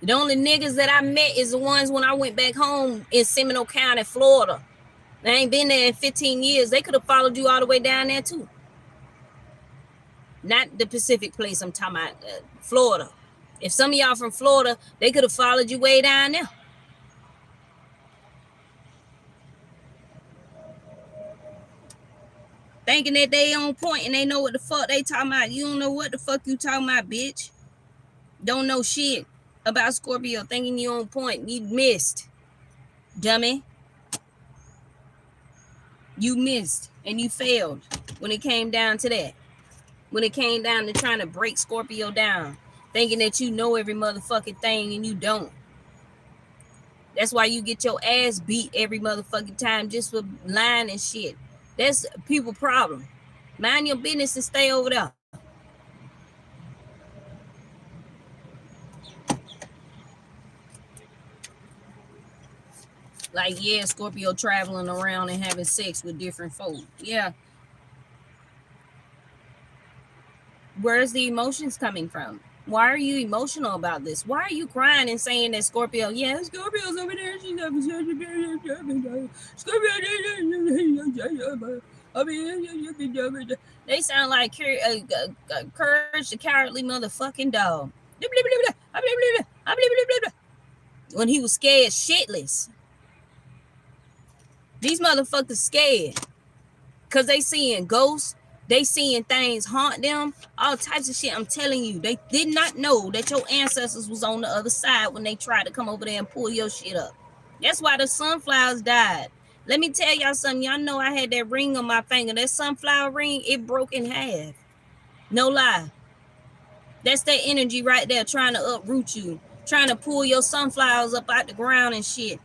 The only niggas that I met is the ones when I went back home in Seminole County, Florida. I ain't been there in 15 years. They could have followed you all the way down there too. Not the Pacific place, I'm talking about Florida. If some of y'all from Florida, they could have followed you way down there. Thinking that they on point and they know what the fuck they talking about. You don't know what the fuck you talking about, bitch. Don't know shit about Scorpio, thinking you on point. You missed, dummy. You missed and you failed when it came down to that. When it came down to trying to break Scorpio down, thinking that you know every motherfucking thing and you don't. That's why you get your ass beat every motherfucking time just for lying and shit. That's people problem. Mind your business and stay over there. Like, yeah, Scorpio traveling around and having sex with different folk. Yeah. Where's the emotions coming from? Why are you emotional about this? Why are you crying and saying that Scorpio, yeah, Scorpio's over there. She's over Scorpio. They sound like Courage the Cowardly motherfucking dog. When he was scared shitless. These motherfuckers scared. Because they seeing ghosts. They seeing things haunt them, all types of shit. I'm telling you, they did not know that your ancestors was on the other side when they tried to come over there and pull your shit up. That's why the sunflowers died. Let me tell y'all something. Y'all know I had that ring on my finger. That sunflower ring, it broke in half. No lie. That's that energy right there trying to uproot you, trying to pull your sunflowers up out the ground and shit.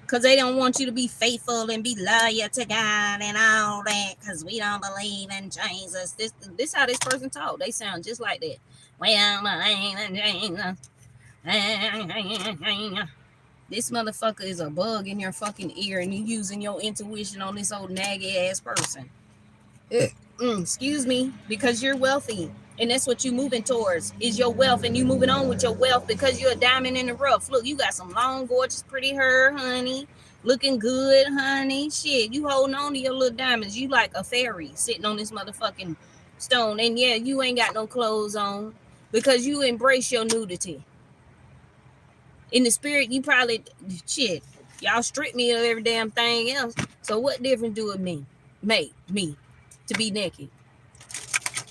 Because they don't want you to be faithful and be loyal to God and all that. Because we don't believe in Jesus. This how this person talk. They sound just like that. We don't believe in Jesus. This motherfucker is a bug in your fucking ear and you using your intuition on this old naggy ass person. Excuse me, because you're wealthy. And that's what you moving towards is your wealth, and you moving on with your wealth because you're a diamond in the rough. Look, you got some long, gorgeous, pretty hair, honey. Looking good, honey. Shit, you holding on to your little diamonds. You like a fairy sitting on this motherfucking stone. And yeah, you ain't got no clothes on because you embrace your nudity. In the spirit, you probably, shit, y'all strip me of every damn thing else. So what difference do it make me to be naked?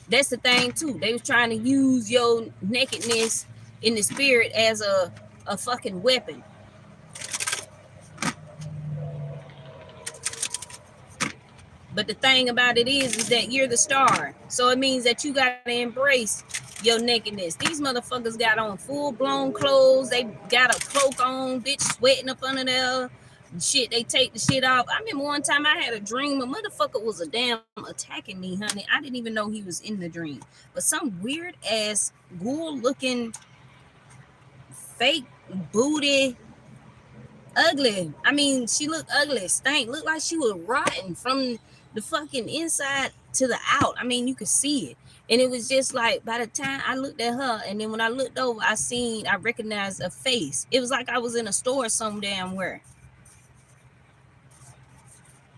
That's the thing too. They was trying to use your nakedness in the spirit as a fucking weapon. But the thing about it is that you're the star. So it means that you gotta embrace your nakedness. These motherfuckers got on full-blown clothes. They got a cloak on, bitch sweating up under there. Shit, they take the shit off. I remember one time I had a dream. A motherfucker was a damn attacking me, honey. I didn't even know he was in the dream. But some weird ass ghoul looking fake booty, ugly. I mean, she looked ugly, stank, looked like she was rotten from the fucking inside to the out. I mean, you could see it. And it was just like, by the time I looked at her, and then when I looked over, I recognized a face. It was like I was in a store some damn where.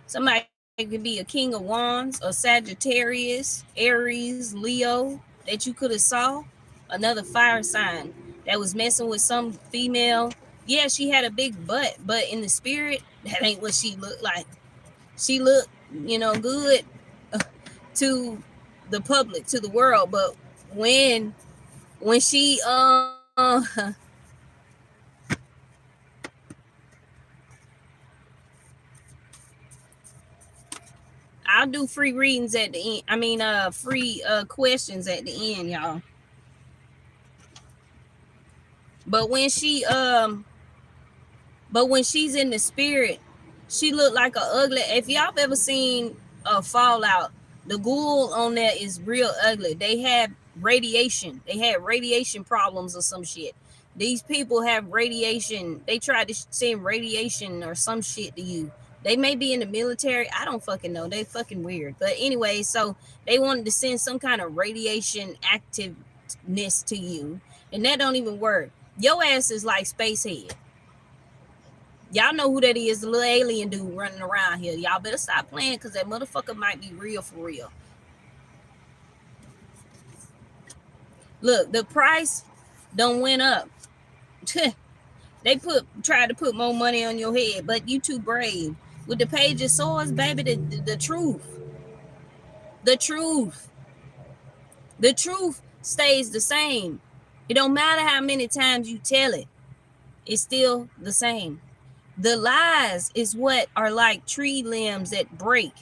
Somebody could be a King of Wands, a Sagittarius, Aries, Leo that you could have saw. Another fire sign that was messing with some female. Yeah, she had a big butt, but in the spirit, that ain't what she looked like. She looked, good. to the public, to the world. But when she I'll do free readings at the end. I mean free questions at the end, y'all. But when she but when she's in the spirit, she looked like a ugly. If y'all ever seen a Fallout, the ghoul on there is real ugly. They have radiation. They had radiation problems or some shit. These people have radiation. They tried to send radiation or some shit to you. They may be in the military. I don't fucking know. They fucking weird. But anyway, so they wanted to send some kind of radiation activeness to you, and that don't even work. Your ass is like Spacehead. Y'all know who that is, the little alien dude running around here. Y'all better stop playing, because that motherfucker might be real for real. Look, the price don't went up. They tried to put more money on your head, but you too brave. With the Page of Swords, baby, the truth. The truth. The truth stays the same. It don't matter how many times you tell it. It's still the same. The lies is what are like tree limbs that break.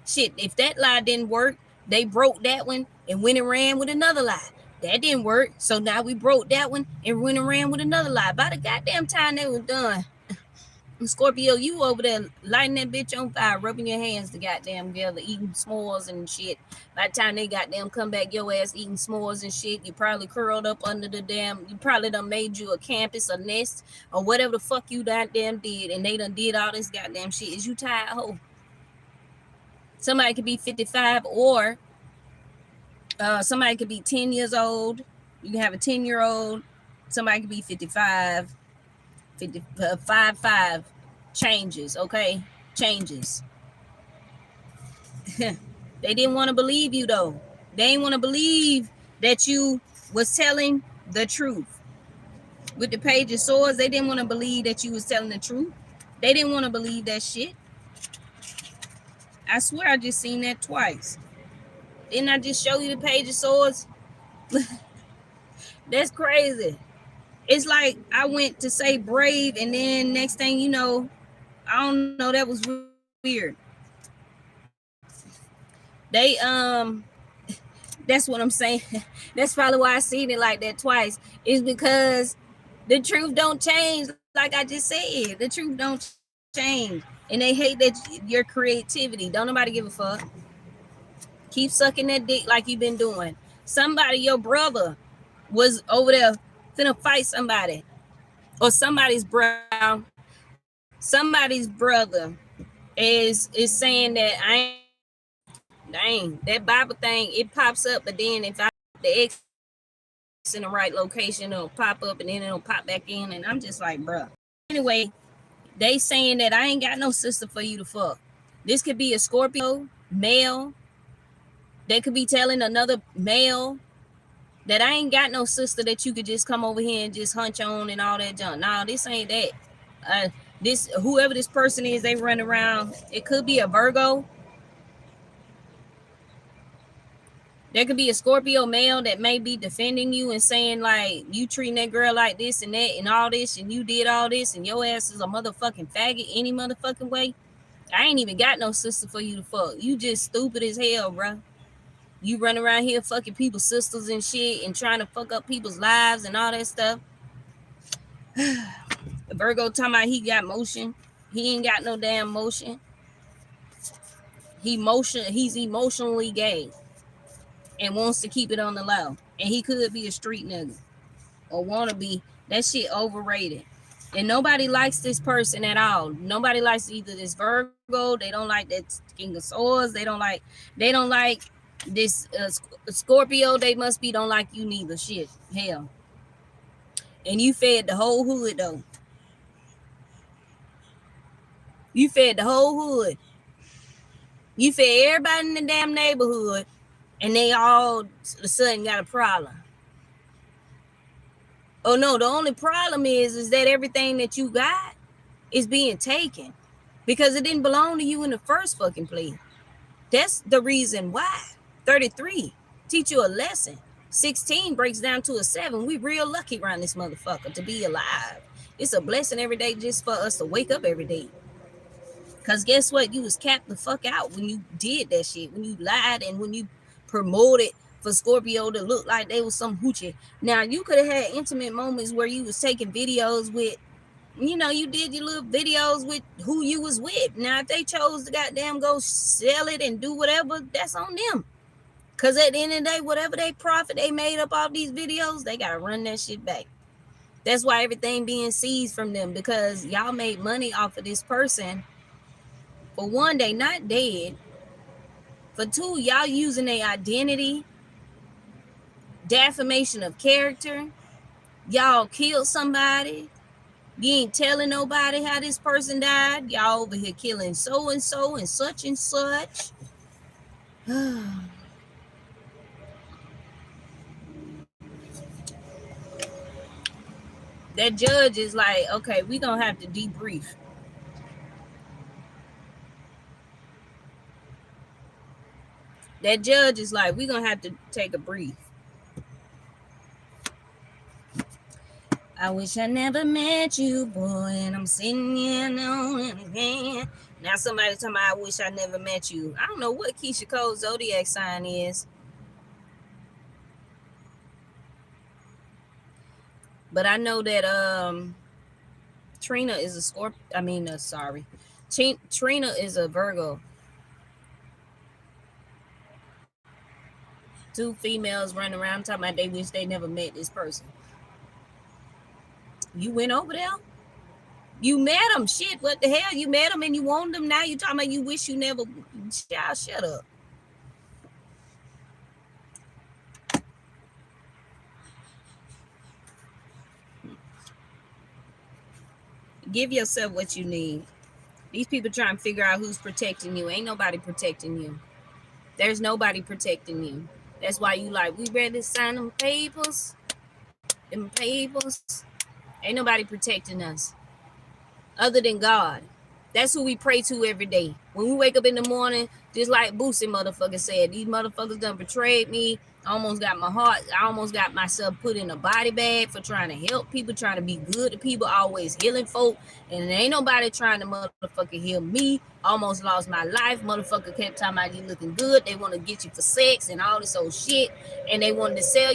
Shit, if that lie didn't work, they broke that one and went and ran with another lie. That didn't work, so now we broke that one and went and ran with another lie. By the goddamn time they was done, Scorpio, you over there lighting that bitch on fire, rubbing your hands to goddamn together, eating s'mores and shit. By the time they goddamn come back, your ass eating s'mores and shit, you probably curled up under the damn, you probably done made you a campus, a nest, or whatever the fuck you goddamn did, and they done did all this goddamn shit. Is you tired, hoe? Somebody could be 55, or somebody could be 10 years old. You can have a 10-year-old. Somebody could be 55. 55 changes, okay? Changes. They didn't want to believe you, though. They didn't want to believe that you was telling the truth. With the Page of Swords, they didn't want to believe that you was telling the truth. They didn't want to believe that shit. I swear I just seen that twice. Didn't I just show you the Page of Swords? That's crazy. It's like I went to say brave, and then next thing you know, I don't know, that was weird. They that's what I'm saying. That's probably why I seen it like that twice. Is because the truth don't change, like I just said. The truth don't change. And they hate that your creativity. Don't nobody give a fuck. Keep sucking that dick like you've been doing. Somebody, your brother, was over there finna fight somebody, or somebody's brother is saying that I ain't, dang, that Bible thing, it pops up, but then if I put the X in the right location, it'll pop up and then it'll pop back in, and I'm just like, bruh. Anyway, they saying that I ain't got no sister for you to fuck. This could be a Scorpio male. They could be telling another male that I ain't got no sister that you could just come over here and just hunch on and all that junk. No, this ain't that. This, whoever this person is, they run around. It could be a Virgo. There could be a Scorpio male that may be defending you and saying, like, you treating that girl like this and that and all this, and you did all this, and your ass is a motherfucking faggot any motherfucking way. I ain't even got no sister for you to fuck. You just stupid as hell, bro. You run around here fucking people's sisters and shit and trying to fuck up people's lives and all that stuff. Virgo talking about he got motion. He ain't got no damn motion. He's emotionally gay and wants to keep it on the low. And he could be a street nigga or wanna be. That shit overrated. And nobody likes this person at all. Nobody likes either this Virgo. They don't like that King of Swords. They don't like this Scorpio. They must be don't like you neither. Shit, hell. And you fed the whole hood though. You fed the whole hood. You fed everybody in the damn neighborhood, and they all of a sudden got a problem. Oh no, the only problem is that everything that you got is being taken because it didn't belong to you in the first fucking place. That's the reason why. 33, teach you a lesson. 16 breaks down to a 7. We real lucky around this motherfucker to be alive. It's a blessing every day just for us to wake up every day. Because guess what? You was capped the fuck out when you did that shit. When you lied and when you promoted for Scorpio to look like they was some hoochie. Now, you could have had intimate moments where you was taking videos with, you did your little videos with who you was with. Now, if they chose to goddamn go sell it and do whatever, that's on them. Because at the end of the day, whatever they profit they made up off these videos, they got to run that shit back. That's why everything being seized from them, because y'all made money off of this person. For one, they not dead. For two, y'all using their identity, defamation of character. Y'all killed somebody. You ain't telling nobody how this person died. Y'all over here killing so and so and such and such. That judge is like, okay, we gonna have to debrief. That judge is like, we gonna have to take a brief. I wish I never met you, boy, and I'm sitting here alone again. Now somebody talking about, I wish I never met you. I don't know what Keisha Cole's zodiac sign is. But I know that Trina is a Scorpio. Trina is a Virgo. Two females running around talking about they wish they never met this person. You went over there? You met them. Shit, what the hell? You met them and you want them. Now you talking about you wish you never. Child, shut up. Give yourself what you need. These people trying to figure out who's protecting you. Ain't nobody protecting you. There's nobody protecting you. That's why you like, we ready to sign them papers. Them papers. Ain't nobody protecting us other than God. That's who we pray to every day. When we wake up in the morning, just like Boosie motherfucker said, these motherfuckers done betrayed me. I almost got my heart. I almost got myself put in a body bag for trying to help people, trying to be good to people, always healing folk. And ain't nobody trying to motherfucker heal me. Almost lost my life. Motherfucker kept talking about you looking good. They want to get you for sex and all this old shit. And they wanted to sell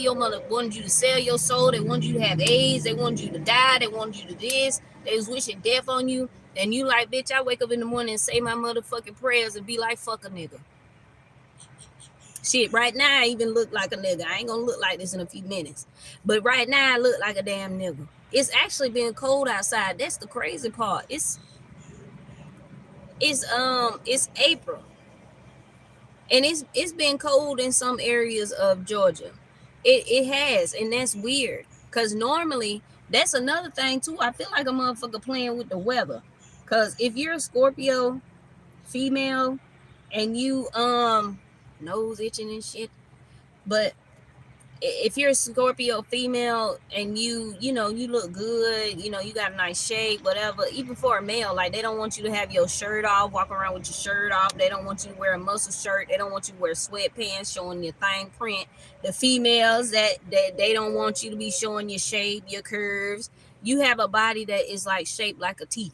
wanted you to sell your soul. They wanted you to have AIDS. They wanted you to die. They wanted you to this. They was wishing death on you. And you like, bitch, I wake up in the morning and say my motherfucking prayers and be like, fuck a nigga. Shit, right now I even look like a nigga. I ain't gonna look like this in a few minutes. But right now I look like a damn nigga. It's actually been cold outside. That's the crazy part. It's April. And it's been cold in some areas of Georgia. It has, and that's weird. Cause normally that's another thing too. I feel like a motherfucker playing with the weather. Cause if you're a Scorpio female and you nose itching and shit, but if you're a Scorpio female and you look good, you got a nice shape, whatever, even for a male, like they don't want you to have your shirt off, walk around with your shirt off. They don't want you to wear a muscle shirt. They don't want you to wear sweatpants showing your thing print. The females that they don't want you to be showing your shape, your curves. You have a body that is like shaped like a T.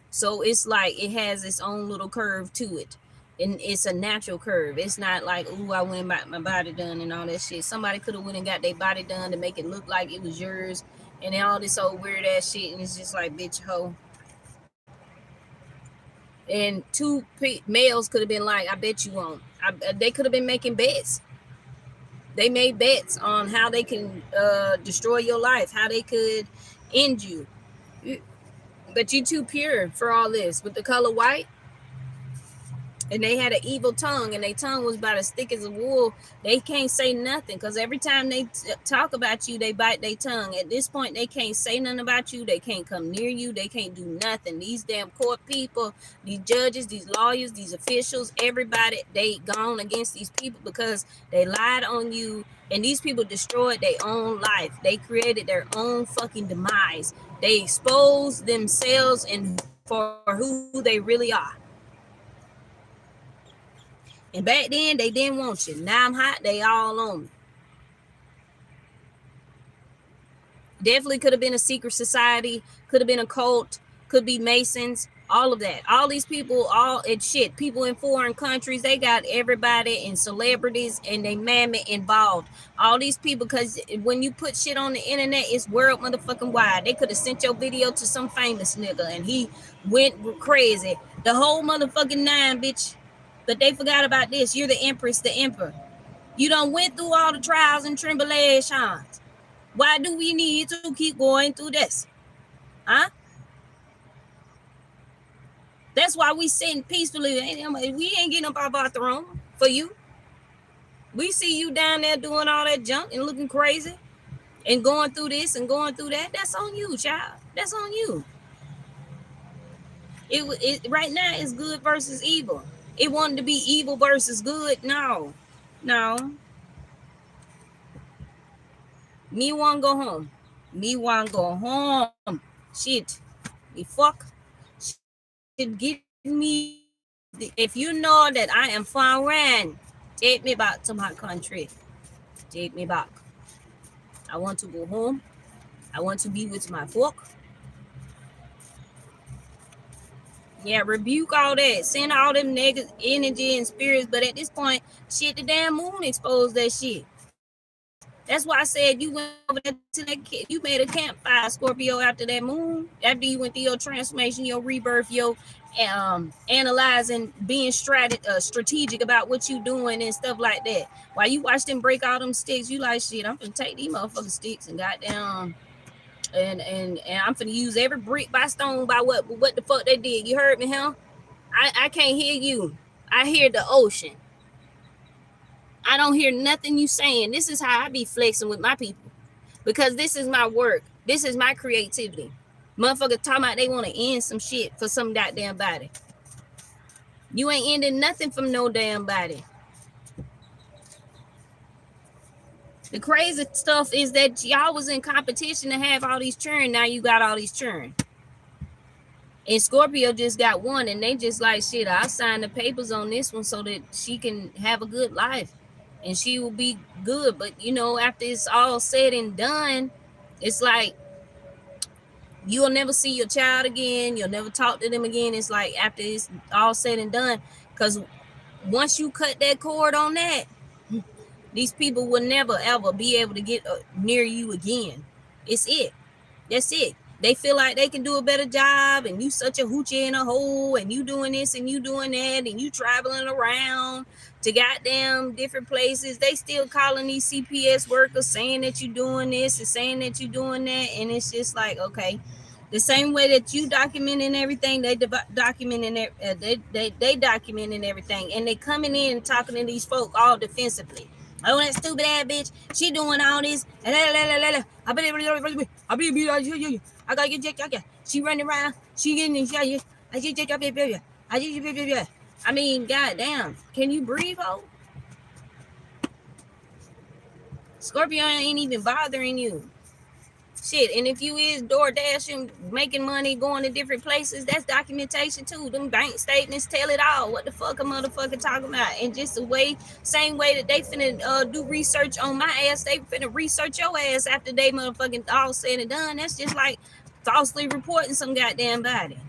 So it's like it has its own little curve to it. And it's a natural curve. It's not like, ooh, I went and got my body done and all that shit. Somebody could have went and got their body done to make it look like it was yours and all this old weird ass shit. And it's just like, bitch, ho. And two males could have been like, I bet you won't. They could have been making bets. They made bets on how they can destroy your life, how they could end you. But you too pure for all this. With the color white, and they had an evil tongue, and their tongue was about as thick as a wool. They can't say nothing, because every time they talk about you, they bite their tongue. At this point, they can't say nothing about you. They can't come near you. They can't do nothing. These damn court people, these judges, these lawyers, these officials, everybody, they gone against these people because they lied on you, and these people destroyed their own life. They created their own fucking demise. They exposed themselves and for who they really are. And And back then, they didn't want you. Now I'm hot, they all on me. Definitely could have been a secret society, could have been a cult, could be Masons, all of that. All these people, all it's shit. People in foreign countries, they got everybody and celebrities and they mammoth involved. All these people, because when you put shit on the internet, it's world motherfucking wide. They could have sent your video to some famous nigga and he went crazy. The whole motherfucking nine, bitch. But they forgot about this. You're the empress, the emperor. You done went through all the trials and tribulations. Why do we need to keep going through this? Huh? That's why we sitting peacefully. We ain't getting up off our throne for you. We see you down there doing all that junk and looking crazy and going through this and going through that. That's on you, child. That's on you. It right now is good versus evil. It wanted to be evil versus good. No. Me want go home. Me want go home. Shit. Me fuck. Shit get me. If you know that I am foreign, take me back to my country. Take me back. I want to go home. I want to be with my folk. Yeah, rebuke all that. Send all them negative energy and spirits. But at this point, shit, the damn moon exposed that shit. That's why I said you went over there to that kid. You made a campfire, Scorpio, after that moon. After you went through your transformation, your rebirth, your analyzing, being strategic about what you doing and stuff like that. While you watch them break all them sticks, you like, shit, I'm gonna take these motherfucking sticks and goddamn and I'm finna use every brick by stone by what the fuck they did. You heard me, huh? I can't hear you. I hear the ocean. I don't hear nothing you saying. This is how I be flexing with my people. Because this is my work. This is my creativity. Motherfuckers talking about they want to end some shit for some goddamn body. You ain't ending nothing from no damn body. The crazy stuff is that y'all was in competition to have all these churn. Now you got all these churn. And Scorpio just got one, and they just like, shit, I'll sign the papers on this one so that she can have a good life. And she will be good. But, you know, after it's all said and done, it's like you'll never see your child again. You'll never talk to them again. It's like after it's all said and done. Because once you cut that cord on that, these people will never, ever be able to get near you again. It's it. That's it. They feel like they can do a better job, and you such a hoochie in a hole, and you doing this and you doing that, and you traveling around to goddamn different places. They still calling these CPS workers saying that you doing this and saying that you doing that, and it's just like, okay, the same way that you documenting everything, they documenting they documenting everything, and they coming in and talking to these folk all defensively. Oh, that stupid ass bitch, she doing all this. I got you. She running around. She getting I mean, goddamn. Can you breathe, ho? Scorpio ain't even bothering you. Shit, and if you is door dashing, making money, going to different places, that's documentation too. Them bank statements tell it all. What the fuck a motherfucker talking about? And just the way, same way that they finna do research on my ass, they finna research your ass after they motherfucking all said and done. That's just like falsely reporting some goddamn body.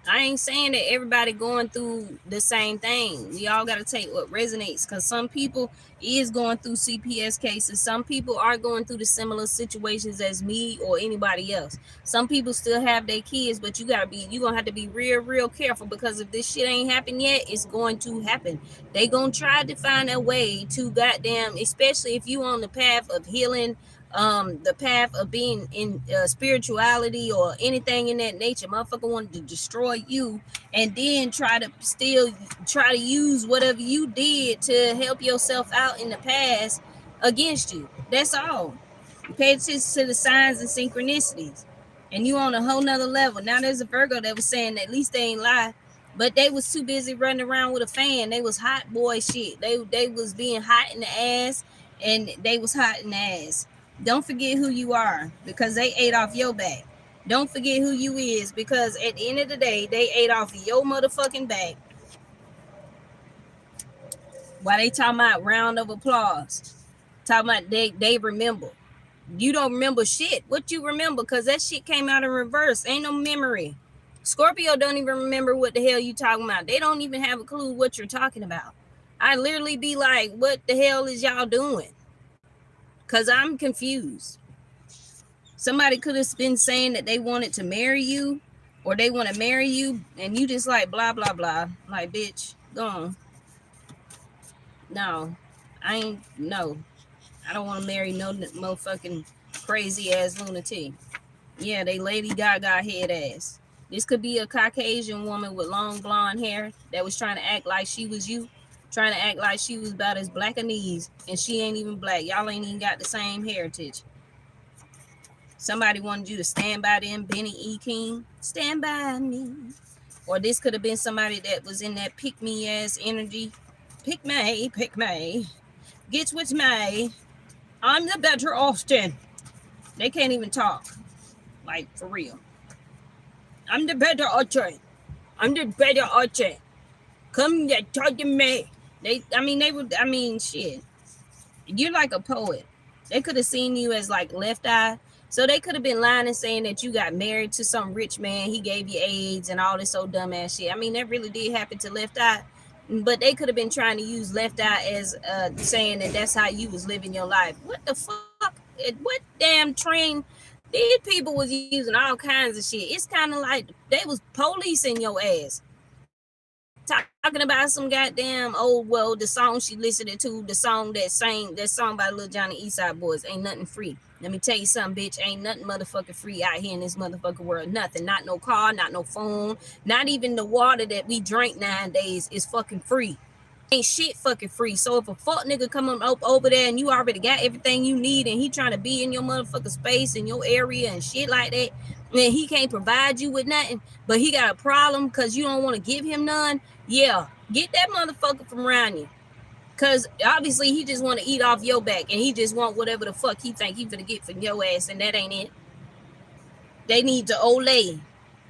I ain't saying that everybody going through the same thing. We all got to take what resonates, because some people is going through CPS cases. Some people are going through the similar situations as me or anybody else. Some people still have their kids, but you're going to have to be real careful, because if this shit ain't happened yet, it's going to happen. They going to try to find a way to goddamn, especially if you on the path of healing, the path of being in spirituality or anything in that nature. Motherfucker wanted to destroy you and then try to use whatever you did to help yourself out in the past against you. That's all. Pay attention to the signs and synchronicities, and you on a whole nother level. Now there's a Virgo that was saying that at least they ain't lie, but they was too busy running around with a fan. They was hot boy shit. They was being hot in the ass, and they was hot in the ass. Don't forget who you are because they ate off your back. Don't forget who you is because at the end of the day, they ate off your motherfucking back. While they talking about round of applause, talking about they remember. You don't remember shit. What you remember? Because that shit came out in reverse. Ain't no memory. Scorpio don't even remember what the hell you talking about. They don't even have a clue what you're talking about. I literally be like, what the hell is y'all doing? Because I'm confused. Somebody could have been saying that they wanted to marry you or they want to marry you and you just like blah blah blah. Like, bitch, go on. No, I ain't. No, I don't want to marry no motherfucking crazy ass lunatic. Yeah, they Lady Gaga head ass. This could be a Caucasian woman with long blonde hair that was trying to act like she was you, trying to act like she was about as black as these, and she ain't even black. Y'all ain't even got the same heritage. Somebody wanted you to stand by them, Benny E. King, stand by me. Or this could have been somebody that was in that pick me ass energy. Pick me, get with me. I'm the better Austin. They can't even talk. Like, for real. I'm the better Austin. I'm the better Austin. Come and talk to me. Shit. You're like a poet. They could have seen you as like left eye. So they could have been lying and saying that you got married to some rich man. He gave you AIDS and all this old dumbass shit. I mean, that really did happen to Left Eye. But they could have been trying to use Left Eye as saying that that's how you was living your life. What the fuck? What damn train? These people was using all kinds of shit. It's kind of like they was policing your ass. Talking about some goddamn the song she listened to, the song that song by Lil Johnny Eastside Boys, ain't nothing free. Let me tell you something, bitch, ain't nothing motherfucking free out here in this motherfucking world. Nothing, not no car, not no phone, not even the water that we drink nowadays is fucking free. Ain't shit fucking free. So if a fuck nigga coming up over there and you already got everything you need and he trying to be in your motherfucking space in your area and shit like that, and he can't provide you with nothing, but he got a problem because you don't want to give him none, yeah, get that motherfucker from around you. Because obviously he just want to eat off your back and he just want whatever the fuck he think he finna get from your ass, and that ain't it. They need to Olay.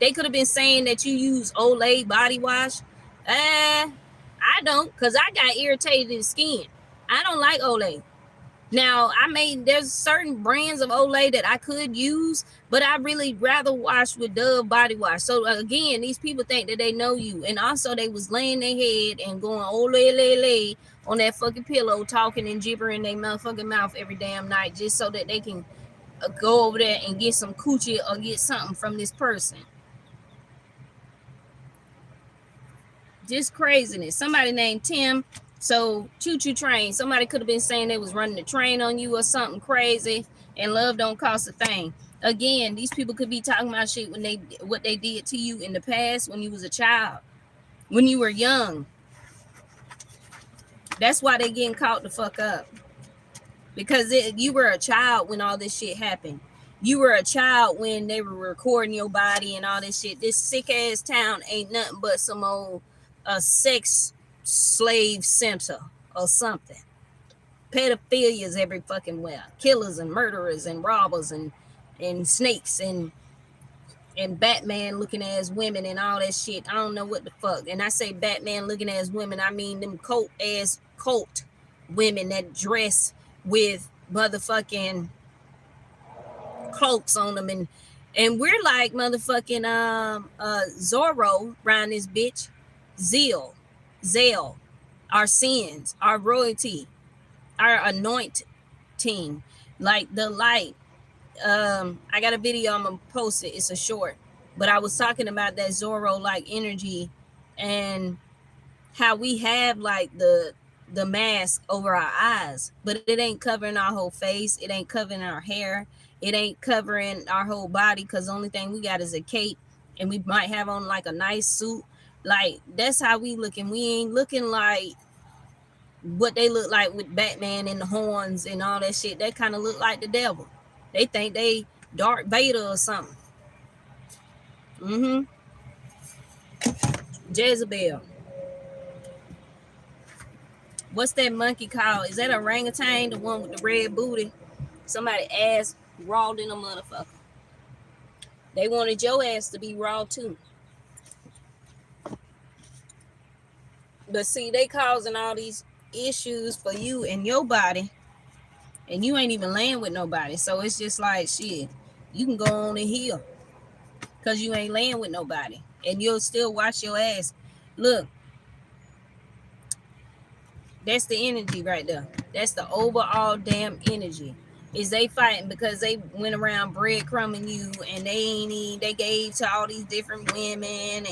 They could have been saying that you use Olay body wash. I don't, because I got irritated skin. I don't like Olay. Now, there's certain brands of Olay that I could use, but I really rather wash with Dove body wash. So again, these people think that they know you. And also they was laying their head and going Olay on that fucking pillow, talking and gibbering their motherfucking mouth every damn night just so that they can go over there and get some coochie or get something from this person. Just craziness. Somebody named Tim. So choo-choo train. Somebody could have been saying they was running the train on you or something crazy, and love don't cost a thing. Again, these people could be talking about shit when what they did to you in the past when you was a child, when you were young. That's why they getting caught the fuck up. Because you were a child when all this shit happened. You were a child when they were recording your body and all this shit. This sick ass town ain't nothing but some old sex slave center or something. Pedophilias every fucking where. Killers and murderers and robbers and snakes and Batman looking as women and all that shit. I don't know what the fuck. And I say Batman looking as women, I mean them cult women that dress with motherfucking cloaks on them, and we're like motherfucking Zorro around this bitch. Zell, our sins, our royalty, our anointing, like the light. I got a video, I'm gonna post it. It's a short, but I was talking about that Zorro like energy and how we have like the mask over our eyes, but it ain't covering our whole face. It ain't covering our hair. It ain't covering our whole body, because the only thing we got is a cape, and we might have on like a nice suit. Like, that's how we looking. We ain't looking like what they look like with Batman and the horns and all that shit. They kind of look like the devil. They think they Darth Vader or something. Jezebel. What's that monkey called? Is that a orangutan, the one with the red booty? Somebody ass raw than a motherfucker. They wanted your ass to be raw too. But see, they causing all these issues for you and your body, and you ain't even laying with nobody. So it's just like shit. You can go on and heal because you ain't laying with nobody, and you'll still watch your ass. Look, that's the energy right there. That's the overall damn energy. Is they fighting because they went around breadcrumbing you and they gave to all these different women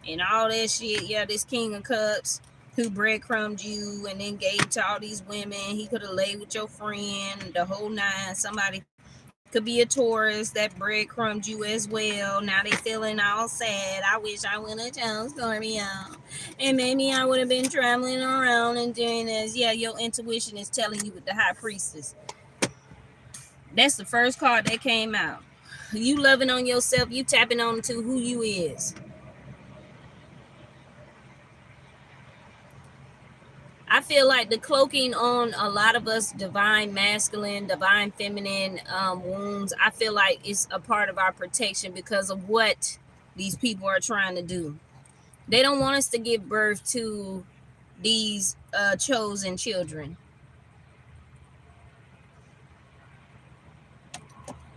and all that shit. Yeah, this King of Cups who breadcrumbed you and then gave to all these women. He could have laid with your friend, the whole nine. Somebody could be a Taurus that breadcrumbed you as well. Now they feeling all sad. I wish I would have chose Scorpio. And maybe I would have been traveling around and doing this. Yeah, your intuition is telling you with the High Priestess. That's the first card that came out. You loving on yourself, you tapping on to who you is. I feel like the cloaking on a lot of us divine masculine, divine feminine wounds, I feel like it's a part of our protection because of what these people are trying to do. They don't want us to give birth to these chosen children.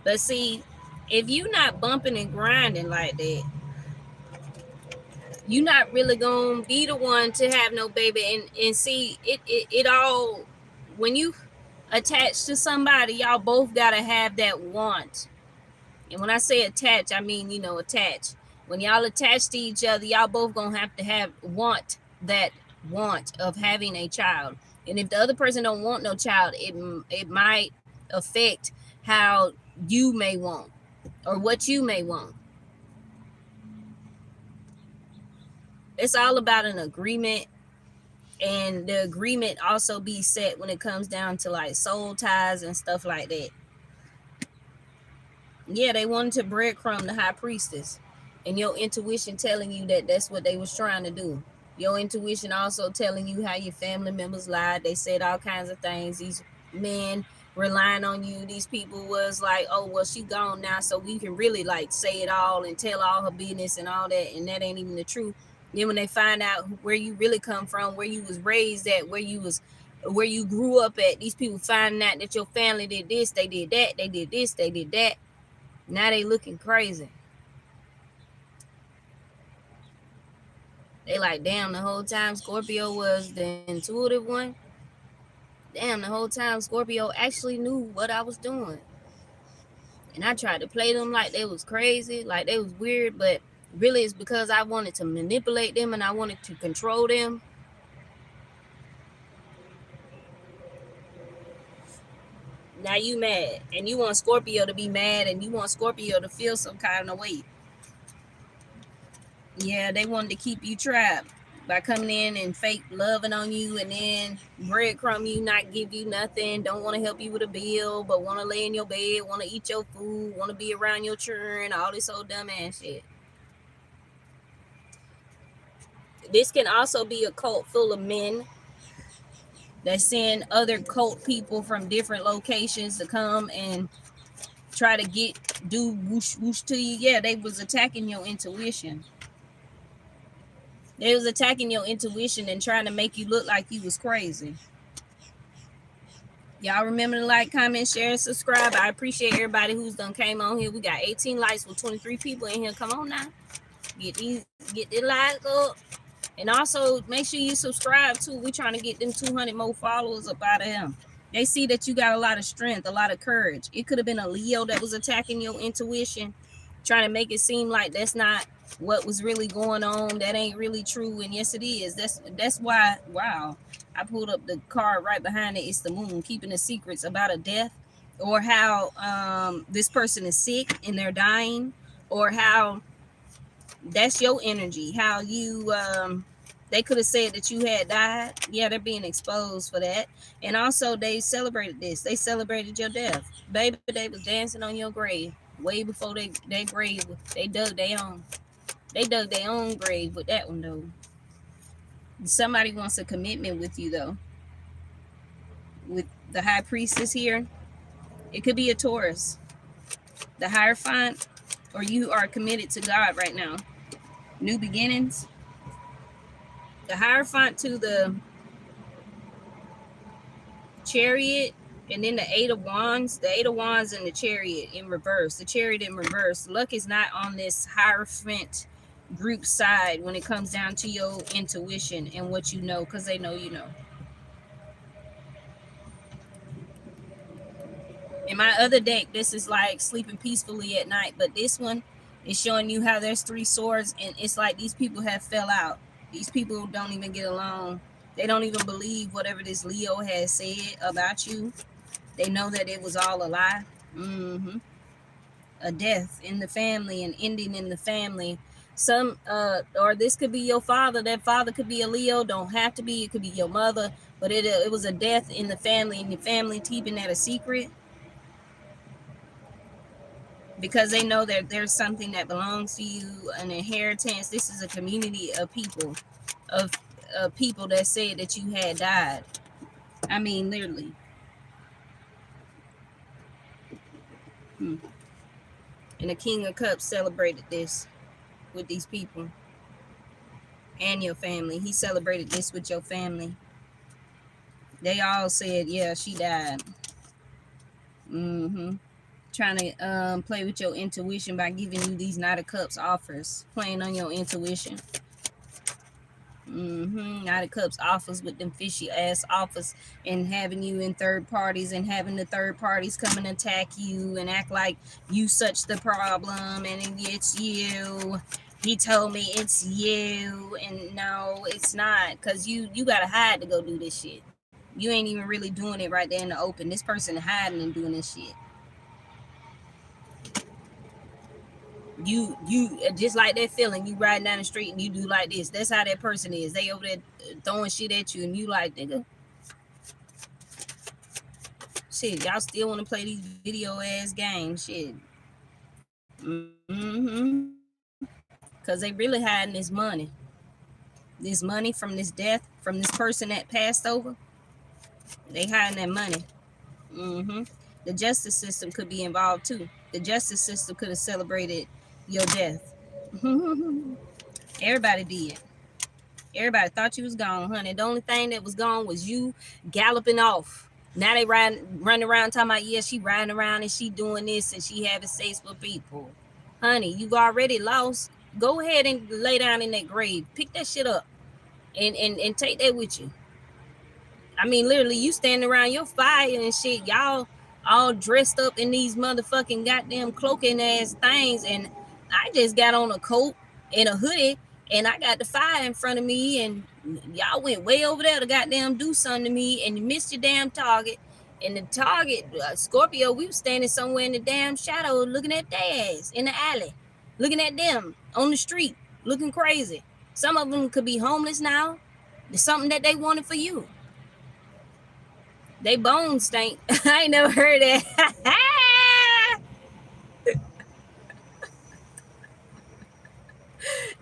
But see, if you're not bumping and grinding like that, you're not really gonna be the one to have no baby. And see, it all, when you attach to somebody, y'all both gotta have that want. And when I say attach, I mean, attach. When y'all attach to each other, y'all both gonna have to have that want of having a child. And if the other person don't want no child, it might affect how you may want or what you may want. It's all about an agreement, and the agreement also be set when it comes down to like soul ties and stuff like that. Yeah, they wanted to breadcrumb the High Priestess, and your intuition telling you that that's what they was trying to do. Your intuition also telling you how your family members lied. They said all kinds of things. These men relying on you. These people was like, oh well, she gone now, so we can really like say it all and tell all her business and all that, and that ain't even the truth. Then when they find out where you really come from, where you was raised at, where you grew up at, these people finding out that your family did this, they did that, they did this, they did that. Now they looking crazy. They like, damn, the whole time Scorpio was the intuitive one. Damn, the whole time Scorpio actually knew what I was doing. And I tried to play them like they was crazy, like they was weird, but really it's because I wanted to manipulate them and I wanted to control them. Now you mad, and you want Scorpio to be mad, and you want Scorpio to feel some kind of way. Yeah, they wanted to keep you trapped by coming in and fake loving on you, and then breadcrumb you, not give you nothing, don't want to help you with a bill, but want to lay in your bed, want to eat your food, want to be around your children, all this old dumb ass shit. This can also be a cult full of men that send other cult people from different locations to come and try to do whoosh whoosh to you. Yeah, they was attacking your intuition. They was attacking your intuition and trying to make you look like you was crazy. Y'all remember to like, comment, share, and subscribe. I appreciate everybody who's done came on here. We got 18 likes with 23 people in here. Come on now. Get the likes up. And also make sure you subscribe too. We trying to get them 200 more followers up out of him. They see that you got a lot of strength, a lot of courage. It could have been a Leo that was attacking your intuition, trying to make it seem like that's not what was really going on. That ain't really true. And yes, it is. That's why, wow, I pulled up the card right behind it. It's the moon, keeping the secrets about a death, or how this person is sick and they're dying, or how that's your energy, how you they could have said that you had died. Yeah, they're being exposed for that. And also they celebrated this. They celebrated your death. Baby, they was dancing on your grave way before they grave. They dug their own grave with that one though. Somebody wants a commitment with you though. With the High Priestess here, It could be a Taurus. The Hierophant, or you are committed to God right now. New beginnings. The Hierophant to the Chariot, and then the Eight of Wands. The Eight of Wands and the Chariot in reverse. The Chariot in reverse. Luck is not on this Hierophant group side when it comes down to your intuition and what you know, because they know you know. In my other deck, this is like sleeping peacefully at night, but this one is showing you how there's 3 swords, and it's like these people have fell out. These people don't even get along. They don't even believe whatever this Leo has said about you. They know that it was all a lie. A death in the family, an ending in the family. Some or this could be your father. That father could be a Leo. Don't have to be. It could be your mother. But it was a death in the family, and the family keeping that a secret, because they know that there's something that belongs to you, an inheritance. This is a community of people, of people that said that you had died. I mean, literally. And the King of Cups celebrated this with these people and your family. He celebrated this with your family. They all said, yeah, she died. Trying to play with your intuition by giving you these Knight of Cups offers, playing on your intuition. Knight of Cups offers with them fishy ass offers, and having you in third parties, and having the third parties come and attack you and act like you such the problem, and it's you. He told me it's you, and no, it's not, because you gotta hide to go do this shit. You ain't even really doing it right there in the open. This person hiding and doing this shit. You just like that feeling, you riding down the street and you do like this. That's how that person is. They over there throwing shit at you, and you like, nigga, shit, y'all still want to play these video ass games, shit. Because they really hiding this money from this death, from this person that passed over. They hiding that money. The justice system could be involved too. The justice system could have celebrated your death. Everybody did. Everybody thought you was gone, honey. The only thing that was gone was you galloping off. Now they running around talking about, yeah, she riding around and she doing this and she having sex with people. Honey, you've already lost. Go ahead and lay down in that grave. Pick that shit up and take that with you. I mean, literally, you standing around your fire and shit. Y'all all dressed up in these motherfucking goddamn cloaking ass things, and I just got on a coat and a hoodie, and I got the fire in front of me, and y'all went way over there to goddamn do something to me, and you missed your damn target. And the target, Scorpio, we was standing somewhere in the damn shadow looking at their ass in the alley, looking at them on the street, looking crazy. Some of them could be homeless now. There's something that they wanted for you. They bones stink. I ain't never heard that.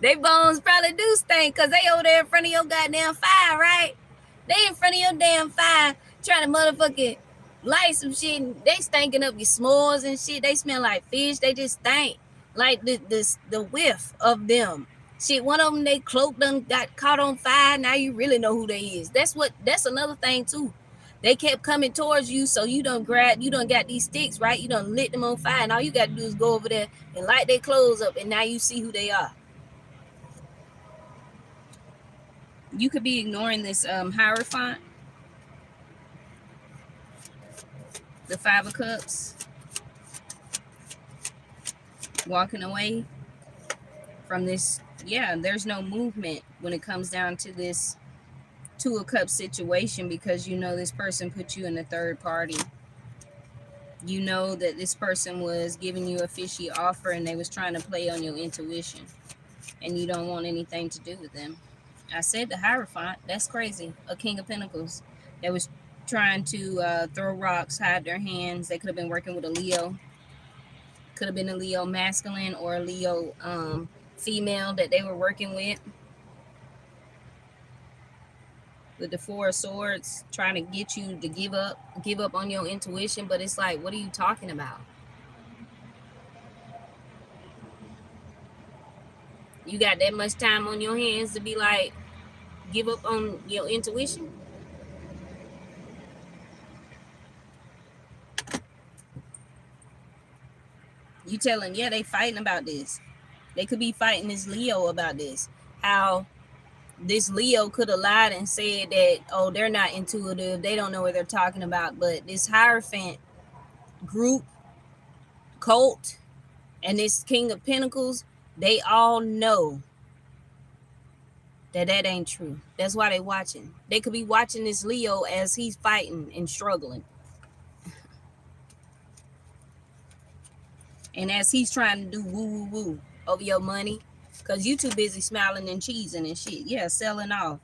They bones probably do stink, because they over there in front of your goddamn fire, right? They in front of your damn fire trying to motherfucking light some shit, and they stinking up your s'mores and shit. They smell like fish. They just stink. Like the whiff of them. Shit, one of them, they cloak done got caught on fire. Now you really know who they is. That's another thing too. They kept coming towards you, so you done got these sticks, right? You done lit them on fire, and all you got to do is go over there and light their clothes up, and now you see who they are. You could be ignoring this Hierophant, the 5 of Cups, walking away from this. Yeah, there's no movement when it comes down to this 2 of Cups situation, because you know this person put you in a third party. You know that this person was giving you a fishy offer, and they was trying to play on your intuition, and you don't want anything to do with them. I said the Hierophant. That's crazy. A King of Pentacles that was trying to throw rocks, hide their hands. They could have been working with a Leo. Could have been a Leo masculine or a Leo female that they were working with. with the Four of Swords, trying to get you to give up on your intuition. But it's like, what are you talking about? You got that much time on your hands to be like, give up on your intuition? You telling, yeah, they fighting about this. They could be fighting this Leo about this. How this Leo could have lied and said that, oh, they're not intuitive, they don't know what they're talking about. But this Hierophant group, cult, and this King of Pentacles, they all know that that ain't true. That's why they watching. They could be watching this Leo as he's fighting and struggling, and as he's trying to do woo woo woo over your money, because you too busy smiling and cheesing and shit. Yeah, selling off.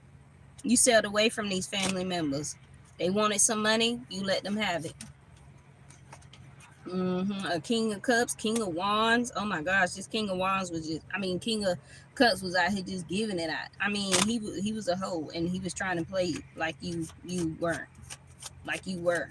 You sailed away from these family members. They wanted some money, you let them have it. A King of Cups, King of Wands. Oh my gosh, this King of Wands was just, I mean, King of Cups was out here just giving it out. I mean, he was a hoe, and he was trying to play like you weren't, like you were.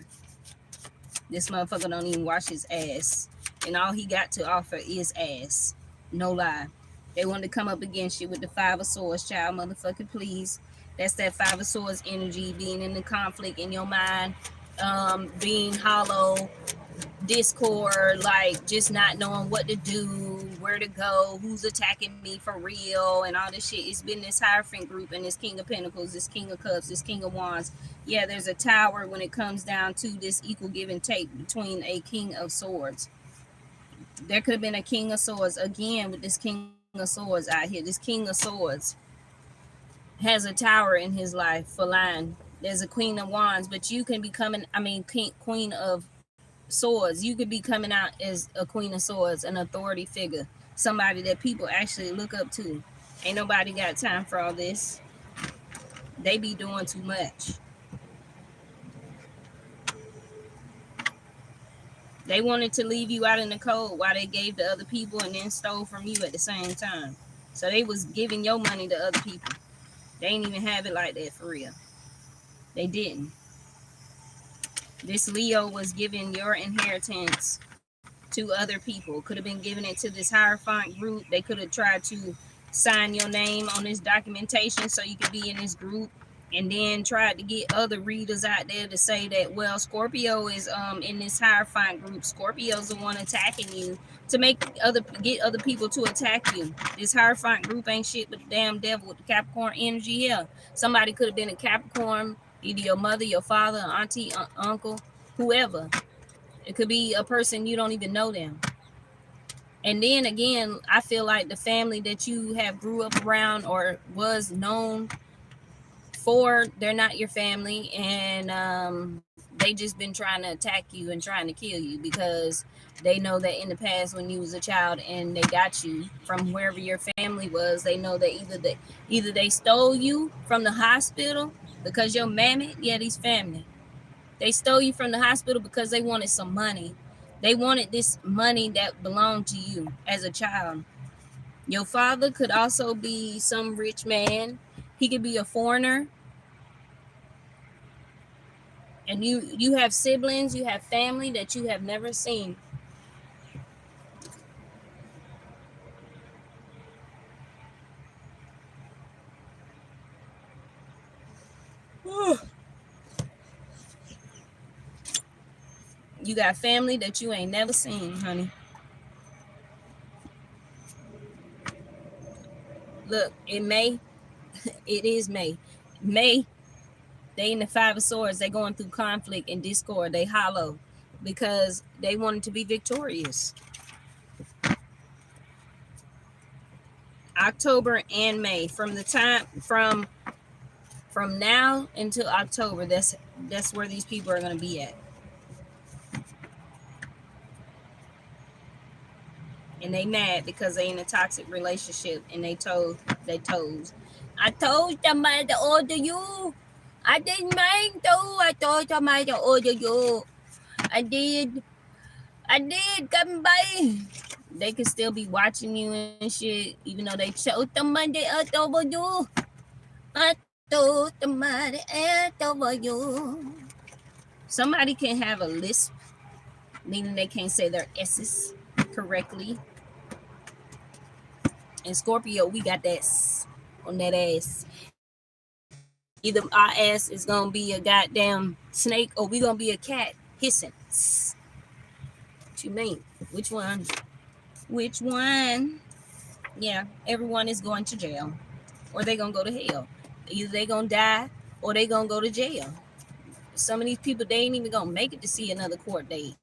This motherfucker don't even wash his ass, and all he got to offer is ass. No lie. They wanted to come up against you with the Five of Swords, child, motherfucker, please. That's that Five of Swords energy, being in the conflict in your mind, being hollow, discord, like just not knowing what to do, where to go, who's attacking me for real, and all this shit. It's been this Hierophant group and this King of Pentacles, this King of Cups, this King of Wands. Yeah, there's a tower when it comes down to this equal give and take between a King of Swords. There could have been a King of Swords again with this King of Swords out here. This King of Swords has a tower in his life for lying. There's a Queen of Wands, but you can be coming, I mean, Queen of Swords. You could be coming out as a Queen of Swords, an authority figure, somebody that people actually look up to. Ain't nobody got time for all this. They be doing too much. They wanted to leave you out in the cold while they gave to other people and then stole from you at the same time. So they was giving your money to other people. They ain't even have it like that for real. They didn't. This Leo was giving your inheritance to other people. Could have been giving it to this Hierophant group. They could have tried to sign your name on this documentation so you could be in this group, and then tried to get other readers out there to say that, well, Scorpio is in this Hierophant group. Scorpio's the one attacking you to get other people to attack you. This Hierophant group ain't shit but the damn devil with the Capricorn energy. Yeah, somebody could have been a Capricorn, either your mother, your father, auntie, uncle, whoever. It could be a person you don't even know them. And then again, I feel like the family that you have grew up around or was known for, they're not your family, and they just been trying to attack you and trying to kill you because they know that in the past when you was a child and they got you from wherever your family was, they know that either they stole you from the hospital because your mammy, yeah, these family. They stole you from the hospital because they wanted some money. They wanted this money that belonged to you as a child. Your father could also be some rich man. He could be a foreigner. And you have siblings, you have family that you have never seen. You got family that you ain't never seen, honey. Look, it is May, they in the Five of Swords, they going through conflict and discord. They hollow because they wanted to be victorious. October and May, from the time from now until October, that's where these people are going to be at. And they mad because they in a toxic relationship and they told. I told somebody to order you. I didn't mind though. I told somebody to order you. I did. Come by. They could still be watching you and shit, even though they chose somebody to order you. I Throw the mighty earth over you. Somebody can have a lisp, meaning they can't say their S's correctly. In Scorpio, we got that S on that ass. Either our ass is gonna be a goddamn snake or we gonna be a cat hissing. What you mean? Which one? Which one? Yeah, everyone is going to jail or they gonna go to hell. Either they gonna die or they gonna go to jail. Some of these people, they ain't even gonna make it to see another court date.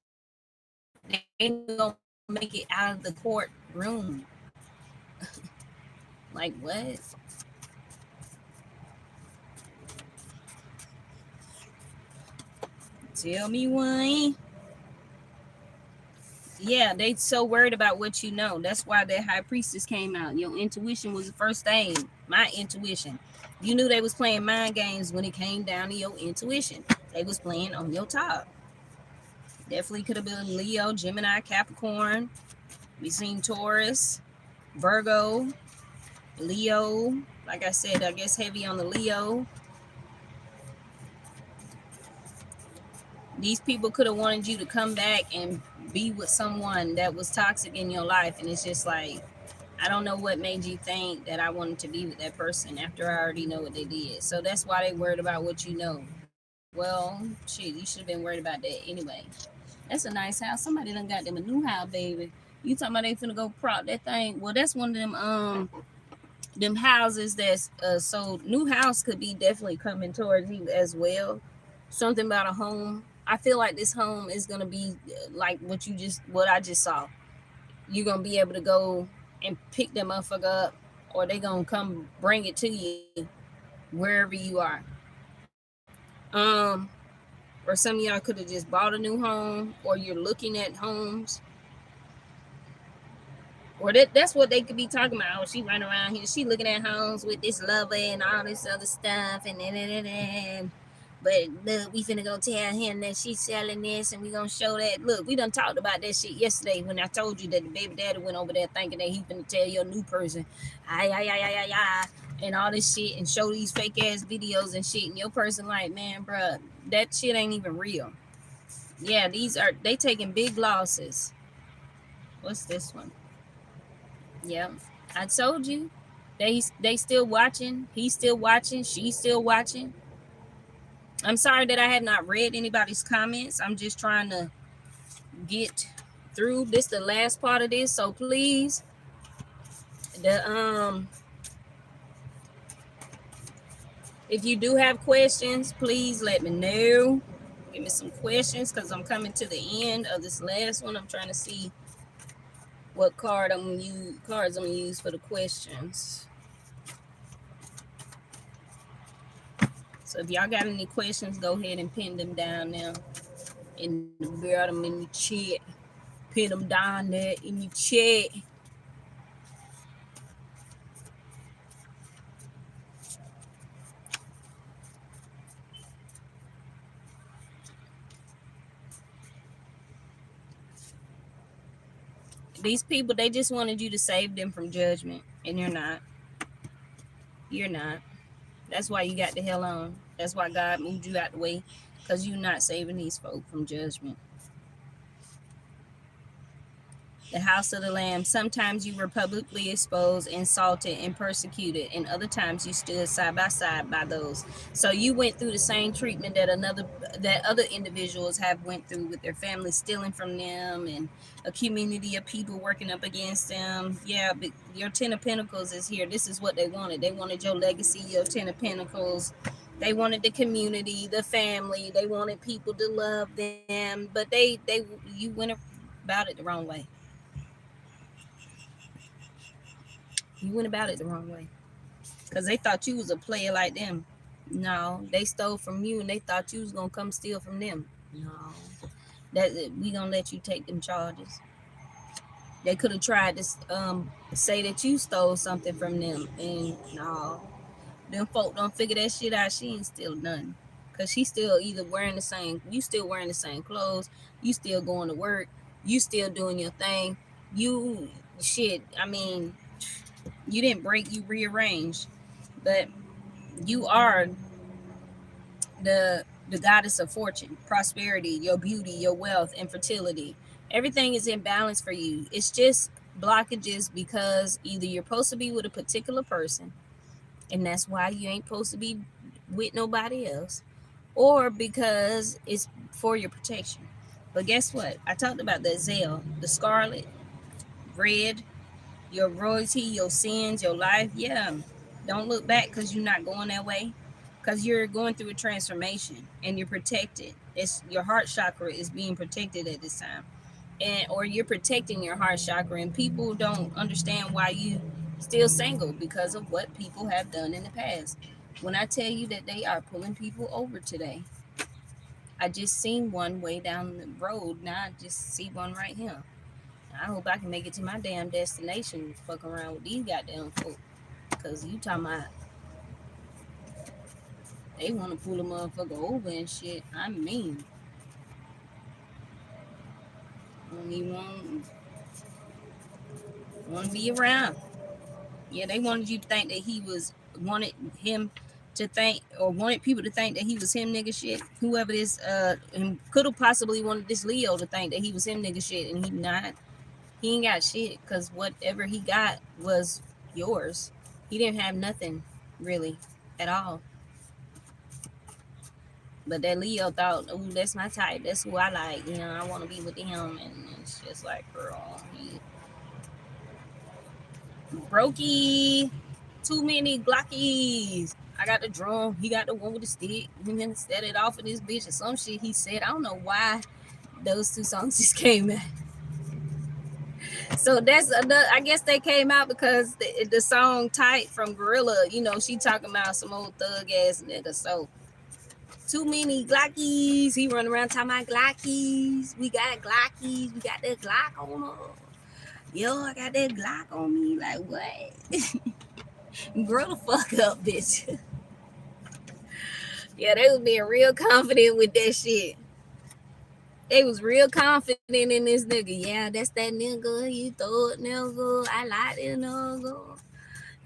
They ain't even gonna make it out of the courtroom. Like what? Tell me why. Yeah, they so worried about what you know. That's why that high priestess came out. Your intuition was the first thing. My intuition. You knew they was playing mind games when it came down to your intuition. They was playing on your top. Definitely could have been Leo, Gemini, Capricorn. We seen Taurus, Virgo, Leo. Like I said, I guess heavy on the Leo. These people could have wanted you to come back and be with someone that was toxic in your life, and it's just like, I don't know what made you think that I wanted to be with that person after I already know what they did. So that's why they worried about what you know. Well, shit, you should have been worried about that anyway. That's a nice house. Somebody done got them a new house, baby. You talking about they finna go prop that thing? Well, that's one of them houses that's so new house could be definitely coming towards you as well. Something about a home. I feel like this home is gonna be like what I just saw. You're gonna be able to go and pick that motherfucker up, or they gonna come bring it to you wherever you are. Um, or some of y'all could have just bought a new home, or you're looking at homes, or that's what they could be talking about. Oh, she running around here, she looking at homes with this lover and all this other stuff, and but look, we finna go tell him that she's selling this, and we gonna show that. Look, we done talked about that shit yesterday when I told you that the baby daddy went over there thinking that he finna tell your new person, ay, and all this shit, and show these fake ass videos and shit, and your person like, man, bruh, that shit ain't even real. Yeah, they taking big losses. What's this one? Yeah, I told you. They still watching. He's still watching. She's still watching. I'm sorry that I have not read anybody's comments. I'm just trying to get through this, the last part of this. So please, the if you do have questions, please let me know. Give me some questions because I'm coming to the end of this last one. I'm trying to see what cards I'm gonna use for the questions. So if y'all got any questions, go ahead and pin them down now in the bottom in the chat. Pin them down there in the chat. These people, they just wanted you to save them from judgment, and you're not. You're not. That's why you got the hell on. That's why God moved you out the way, because you're not saving these folk from judgment. The house of the Lamb. Sometimes you were publicly exposed, insulted, and persecuted, and other times you stood side by side by those. So you went through the same treatment that other individuals have went through with their families stealing from them, and a community of people working up against them. Yeah, but your Ten of Pentacles is here. This is what they wanted. They wanted your legacy, your Ten of Pentacles. They wanted the community, the family. They wanted people to love them, but you went about it the wrong way. You went about it the wrong way because they thought you was a player like them. No, they stole from you and they thought you was gonna come steal from them. No, that we gonna let you take them charges. They could have tried to say that you stole something from them, and no, them folk don't figure that shit out. She ain't steal nothing, cause she still either wearing the same. You still wearing the same clothes. You still going to work. You still doing your thing. You shit. I mean, you didn't break. You rearranged, but You are the goddess of fortune, prosperity, your beauty, your wealth, and fertility. Everything is in balance for you. It's just blockages because either you're supposed to be with a particular person, and that's why you ain't supposed to be with nobody else, or because it's for your protection. But guess what? I talked about the Zell, the scarlet, red, your royalty, your sins, your life. Yeah. Don't look back because you're not going that way. Because you're going through a transformation and you're protected. It's your heart chakra is being protected at this time. And or you're protecting your heart chakra, and people don't understand why you still single because of what people have done in the past. When I tell you that they are pulling people over today, I just seen one way down the road. Now I just see one right here. I hope I can make it to my damn destination. Fuck around with these goddamn folk. Cause you talking about they want to pull a motherfucker over and shit. I mean, don't even want to be around. Yeah, they wanted you to think that he was wanted him to think or wanted people to think that he was him nigga shit. Whoever this and could have possibly wanted this Leo to think that he was him nigga shit, and he not. He ain't got shit because whatever he got was yours. He didn't have nothing really at all. But that Leo thought, oh, that's my type. That's who I like. You know, I want to be with him. And it's just like, girl, he brokey. Too many Glockies. I got the drum. He got the one with the stick. We gonna set it off of this bitch or some shit he said. I don't know why those two songs just came out. So that's another. I guess they came out because the song "Tight" from Gorilla. You know, she talking about some old thug ass nigga. So too many Glockies. He run around talking about Glockies. We got Glockies. We got that Glock on us. Yo, I got that Glock on me. Like what? Grow the fuck up, bitch. Yeah, they was being real confident with that shit. They was real confident in this nigga. Yeah, that's that nigga. You throw it, nigga. I like it, nigga.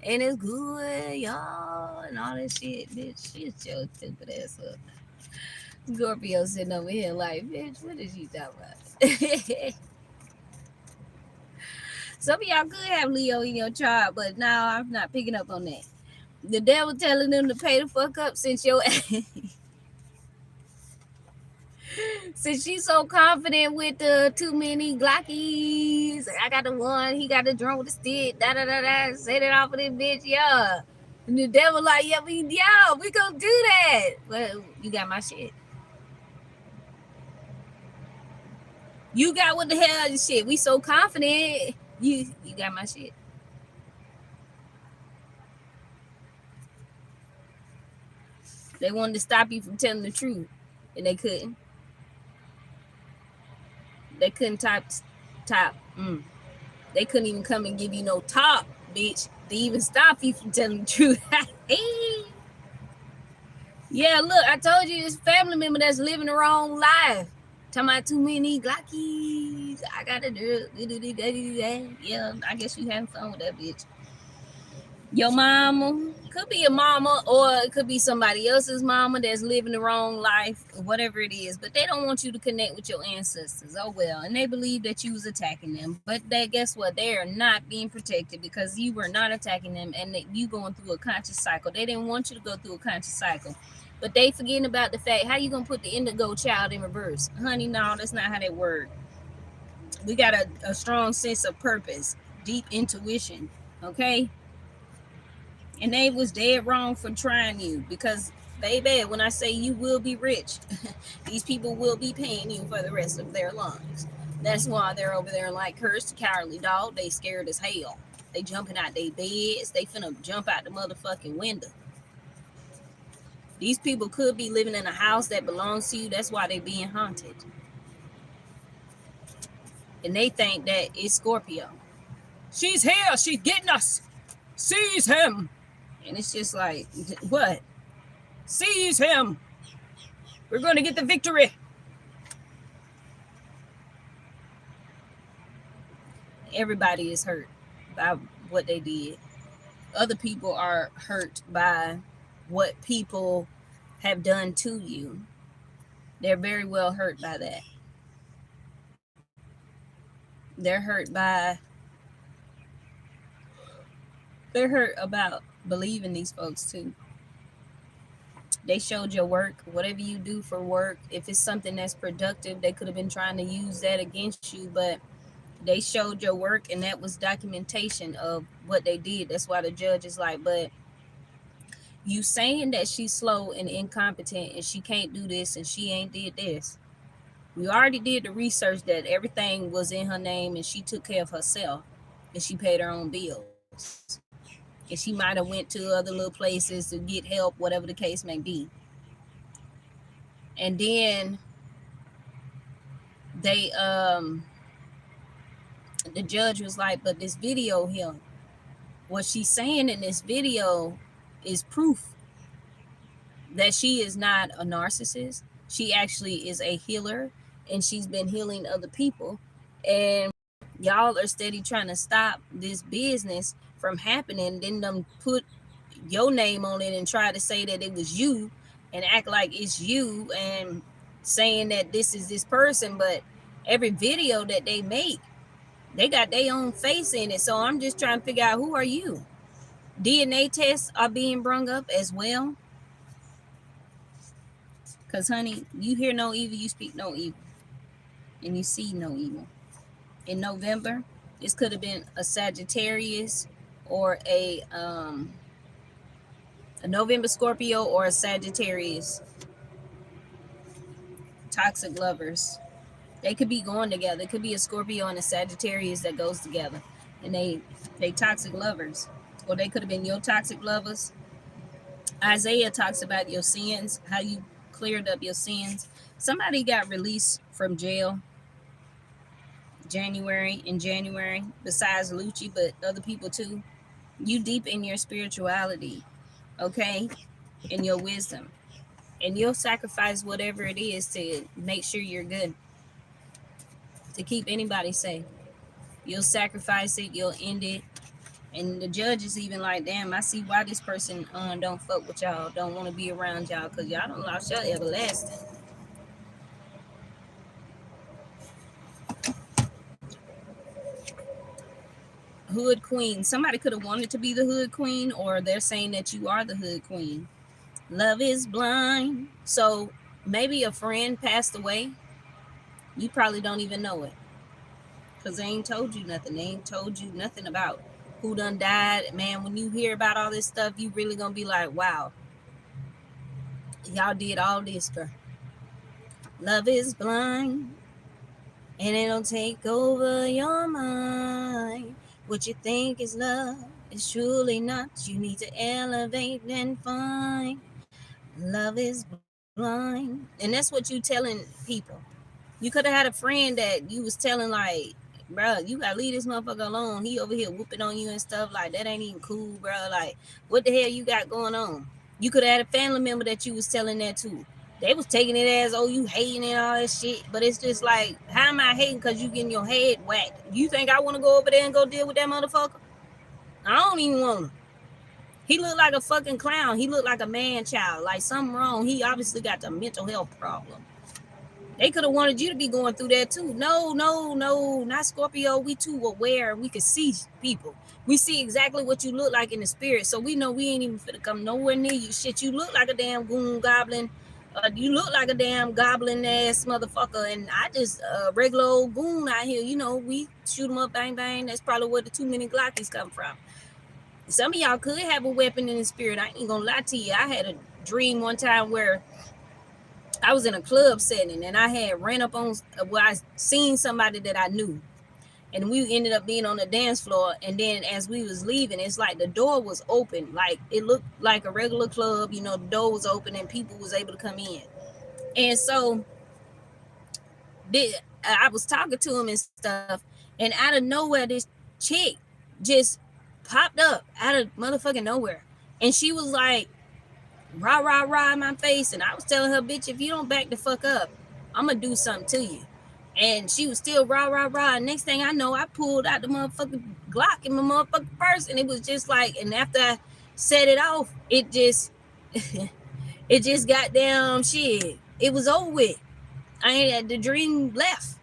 And it's good, y'all. And all that shit, bitch. Shit your stupid ass up. Scorpio sitting over here like, bitch, what is you talking about? Some of y'all could have Leo in your chart, but now I'm not picking up on that. The devil telling them to pay the fuck up since your since she's so confident with the too many Glockies. I got the one, he got the drum with the stick, da da da da, set it off of this bitch, yeah. And the devil like, yeah, we gonna do that. Well, you got my shit. You got what the hell shit. We so confident. You got my shit. They wanted to stop you from telling the truth, and they couldn't. They couldn't top. They couldn't even come and give you no top, bitch. They even stop you from telling the truth. Yeah, look, I told you this family member that's living the wrong life. Talking about too many Glockies. I gotta do it. Yeah, I guess you having fun with that bitch. Your mama could be a mama, or it could be somebody else's mama that's living the wrong life, whatever it is. But they don't want you to connect with your ancestors. Oh well, and they believe that you was attacking them. But they guess what? They are not being protected because you were not attacking them, and that you going through a conscious cycle. They didn't want you to go through a conscious cycle. But they forgetting about the fact, how you gonna put the indigo child in reverse? Honey, no, that's not how that works. We got a strong sense of purpose, deep intuition, okay? And they was dead wrong for trying you because, baby, when I say you will be rich, these people will be paying you for the rest of their lives. That's why they're over there like cursed, cowardly dog. They scared as hell. They jumping out their beds. They finna jump out the motherfucking window. These people could be living in a house that belongs to you. That's why they being haunted. And they think that it's Scorpio. She's here. She's getting us. Seize him. And it's just like, what? Seize him. We're going to get the victory. Everybody is hurt by what they did. Other people are hurt by what people have done to you. They're very well hurt by that. They're hurt by they're hurt about believing these folks too. They showed your work, whatever you do for work. If it's something that's productive, they could have been trying to use that against you, but they showed your work and that was documentation of what they did. That's why the judge is like, but you saying that she's slow and incompetent and she can't do this and she ain't did this. We already did the research that everything was in her name and she took care of herself and she paid her own bills. And she might have went to other little places to get help, whatever the case may be. And then they the judge was like, but this video here, what she's saying in this video is proof that she is not a narcissist. She actually is a healer and she's been healing other people. And y'all are steady trying to stop this business from happening. Then them put your name on it and try to say that it was you and act like it's you and saying that this is this person. But every video that they make, they got their own face in it. So I'm just trying to figure out, who are you? DNA tests are being brung up as well. Because, honey, you hear no evil, you speak no evil, and you see no evil. In November, this could have been a Sagittarius or a November Scorpio or a Sagittarius. Toxic lovers. They could be going together. It could be a Scorpio and a Sagittarius that goes together. And they toxic lovers. Or they could have been your toxic lovers. Isaiah talks about your sins, how you cleared up your sins. Somebody got released from jail in January, besides Lucci, but other people too. You deep in your spirituality, okay, in your wisdom, and you'll sacrifice whatever it is to make sure you're good, to keep anybody safe. You'll sacrifice it, you'll end it. And the judge is even like, damn, I see why this person don't fuck with y'all, don't want to be around y'all, because y'all don't lost your everlasting. Hood queen. Somebody could have wanted to be the hood queen, or they're saying that you are the hood queen. Love is blind. So maybe a friend passed away. You probably don't even know it, because they ain't told you nothing. They ain't told you nothing about who done died. Man, when you hear about all this stuff, you really gonna be like, wow, y'all did all this for. Love is blind, and it'll take over your mind. What you think is love is truly not. You need to elevate and find. Love is blind. And that's what you telling people. You could have had a friend that you was telling like, bro, you gotta leave this motherfucker alone. He over here whooping on you and stuff. Like, that ain't even cool, bro. Like, what the hell you got going on? You could have had a family member that you was telling that to. They was taking it as, oh, you hating and all that shit. But it's just like, how am I hating because you getting your head whacked? You think I want to go over there and go deal with that motherfucker? I don't even want to. He looked like a fucking clown. He looked like a man child. Like, something wrong. He obviously got the mental health problem. They could have wanted you to be going through that too. No, not Scorpio. We too aware. We can see people. We see exactly what you look like in the spirit. So we know we ain't even finna come nowhere near you. Shit, you look like a damn goon goblin. You look like a damn goblin ass motherfucker. And I just regular old goon out here. You know, we shoot them up, bang, bang. That's probably where the too many Glockies come from. Some of y'all could have a weapon in the spirit. I ain't gonna lie to you. I had a dream one time where I was in a club setting and I had ran up on, well, I seen somebody that I knew, and we ended up being on the dance floor. And then as we was leaving, it's like the door was open, like it looked like a regular club, you know, the door was open and people was able to come in. And so I was talking to him and stuff, and out of nowhere this chick just popped up out of motherfucking nowhere, and she was like, rah, rah, rah in my face. And I was telling her, bitch, if you don't back the fuck up, I'm going to do something to you. And she was still rah, rah, rah. And next thing I know, I pulled out the motherfucking Glock in my motherfucking purse. And it was just like, and after I set it off, it just It just got damn shit. It was over with. I had the dream left.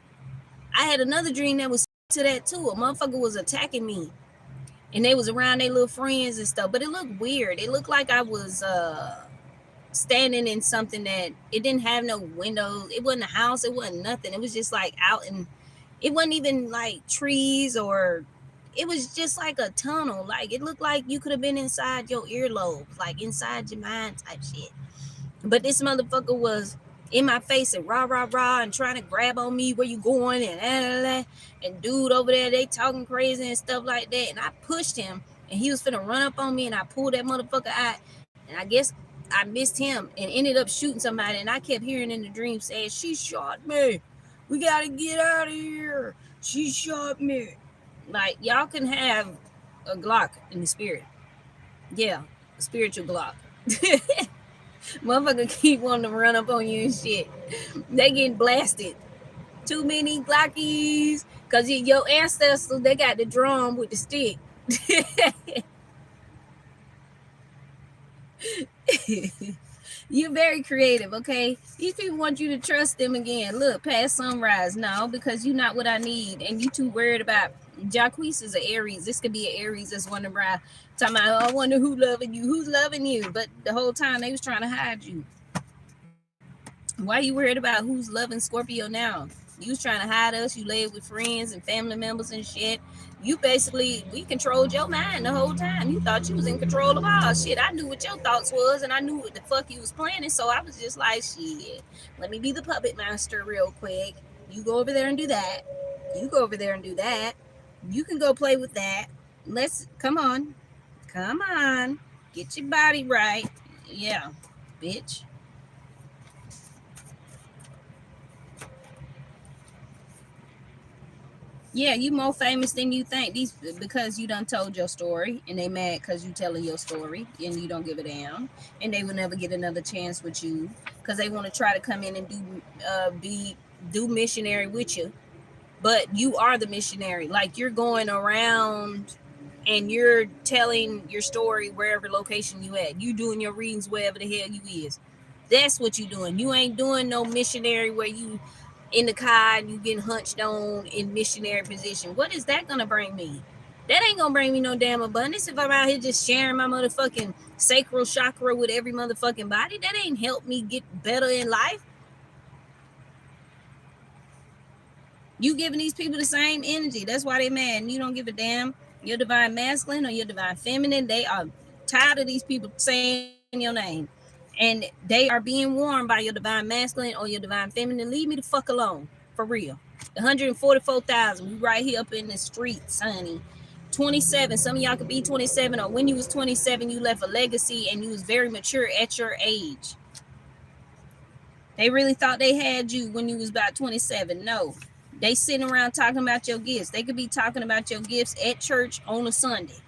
I had another dream that was to that too. A motherfucker was attacking me, and they was around their little friends and stuff. But it looked weird. It looked like I was standing in something that it didn't have no windows. It wasn't a house. It wasn't nothing. It was just like out, and it wasn't even like trees, or it was just like a tunnel. Like it looked like you could have been inside your earlobes, like inside your mind type shit. But this motherfucker was in my face and rah rah rah and trying to grab on me, where you going, and dude over there, they talking crazy and stuff like that. And I pushed him, and he was finna run up on me, and I pulled that motherfucker out, and I guess I missed him and ended up shooting somebody. And I kept hearing in the dream saying, "She shot me. We gotta get out of here. She shot me." Like, y'all can have a Glock in the spirit. Yeah, a spiritual Glock. Motherfucker keep wanting to run up on you and shit. They getting blasted. Too many Glockies. Cause your ancestors, they got the drum with the stick. You're very creative, okay? These people want you to trust them again. Look, past sunrise. No, because you're not what I need. And you too worried about. Jacquees is an Aries. This could be an Aries that's wondering around, talking about, oh, I wonder who loving you. Who's loving you? But the whole time they was trying to hide you. Why you worried about who's loving Scorpio now? You was trying to hide us. You laid with friends and family members and shit. You basically, we controlled your mind the whole time. You thought you was in control of all shit. I knew what your thoughts was, and I knew what the fuck you was planning. So I was just like, shit, let me be the puppet master real quick. You go over there and do that. You go over there and do that. You can go play with that. Let's, come on. Get your body right. Yeah, bitch. Yeah, you more famous than you think. These, because you done told your story, and they mad because you telling your story and you don't give a damn, and they will never get another chance with you because they want to try to come in and do missionary with you. But you are the missionary. Like, you're going around and you're telling your story wherever location you at. You doing your readings wherever the hell you is. That's what you doing. You ain't doing no missionary where you in the car and you getting hunched on in missionary position. What is that gonna bring me? That ain't gonna bring me no damn abundance if I'm out here just sharing my motherfucking sacral chakra with every motherfucking body. That ain't help me get better in life. You giving these people the same energy. That's why they mad. And you don't give a damn. Your divine masculine or your divine feminine, they are tired of these people saying your name. And they are being warned by your divine masculine or your divine feminine. Leave me the fuck alone. For real. 144,000. We right here up in the streets, honey. 27. Some of y'all could be 27, or when you was 27, you left a legacy and you was very mature at your age. They really thought they had you when you was about 27. No. They sitting around talking about your gifts. They could be talking about your gifts at church on a Sunday.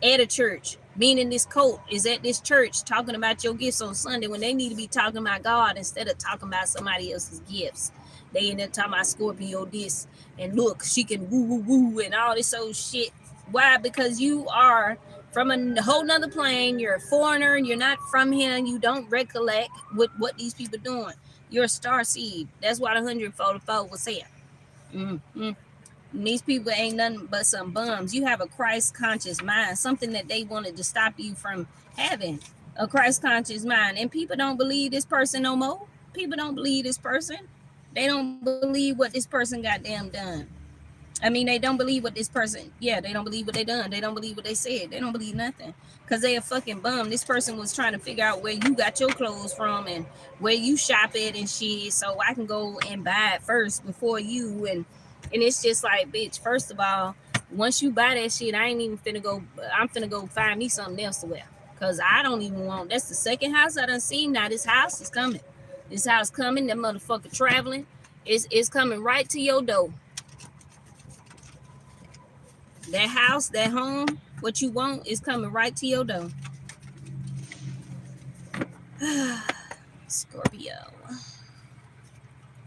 At a church. Meaning this cult is at this church talking about your gifts on Sunday when they need to be talking about God instead of talking about somebody else's gifts. They end up talking about Scorpio this, and look, she can woo woo woo and all this old shit. Why? Because you are from a whole nother plane. You're a foreigner. You're not from here. You don't recollect what these people doing. You're a star seed. That's why the 144 was here. Mm-hmm. These people ain't nothing but some bums. You have a Christ conscious mind, something that they wanted to stop you from having, a Christ conscious mind. And people don't believe this person no more. People don't believe this person. They don't believe what this person got damn done. I mean, they don't believe what this person, yeah, they don't believe what they done. They don't believe what they said. They don't believe nothing because they a fucking bum. This person was trying to figure out where you got your clothes from and where you shop at and shit, so I can go and buy it first before you. And it's just like, bitch, first of all, once you buy that shit, I ain't even finna go, I'm finna go find me something else to wear because I don't even want, that's the second house I done seen. Now this house is coming. This house coming, that motherfucker traveling. It's coming right to your door. That house, that home, what you want is coming right to your door. Scorpio.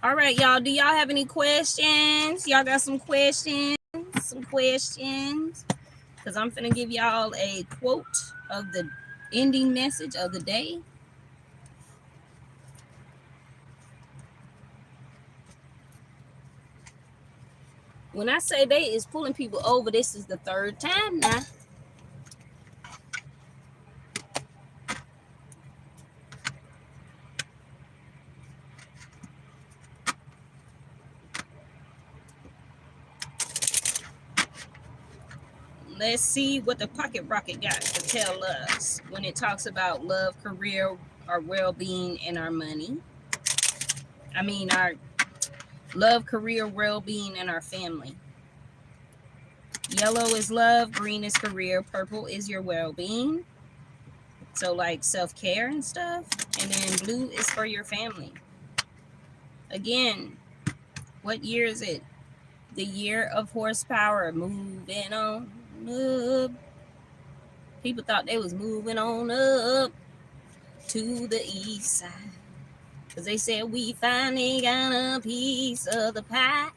All right, y'all. Do y'all have any questions? Y'all got some questions? Some questions? Because I'm finna give y'all a quote of the ending message of the day. When I say they is pulling people over, this is the third time now. Let's see what the pocket rocket got to tell us when it talks about love, career, our well-being, and our money. I mean, our love, career, well-being, and our family. Yellow is love, green is career, purple is your well-being. So like self-care and stuff. And then blue is for your family. Again, what year is it? The year of horsepower, moving on up. People thought they was moving on up to the east side. Because they said we finally got a piece of the pie.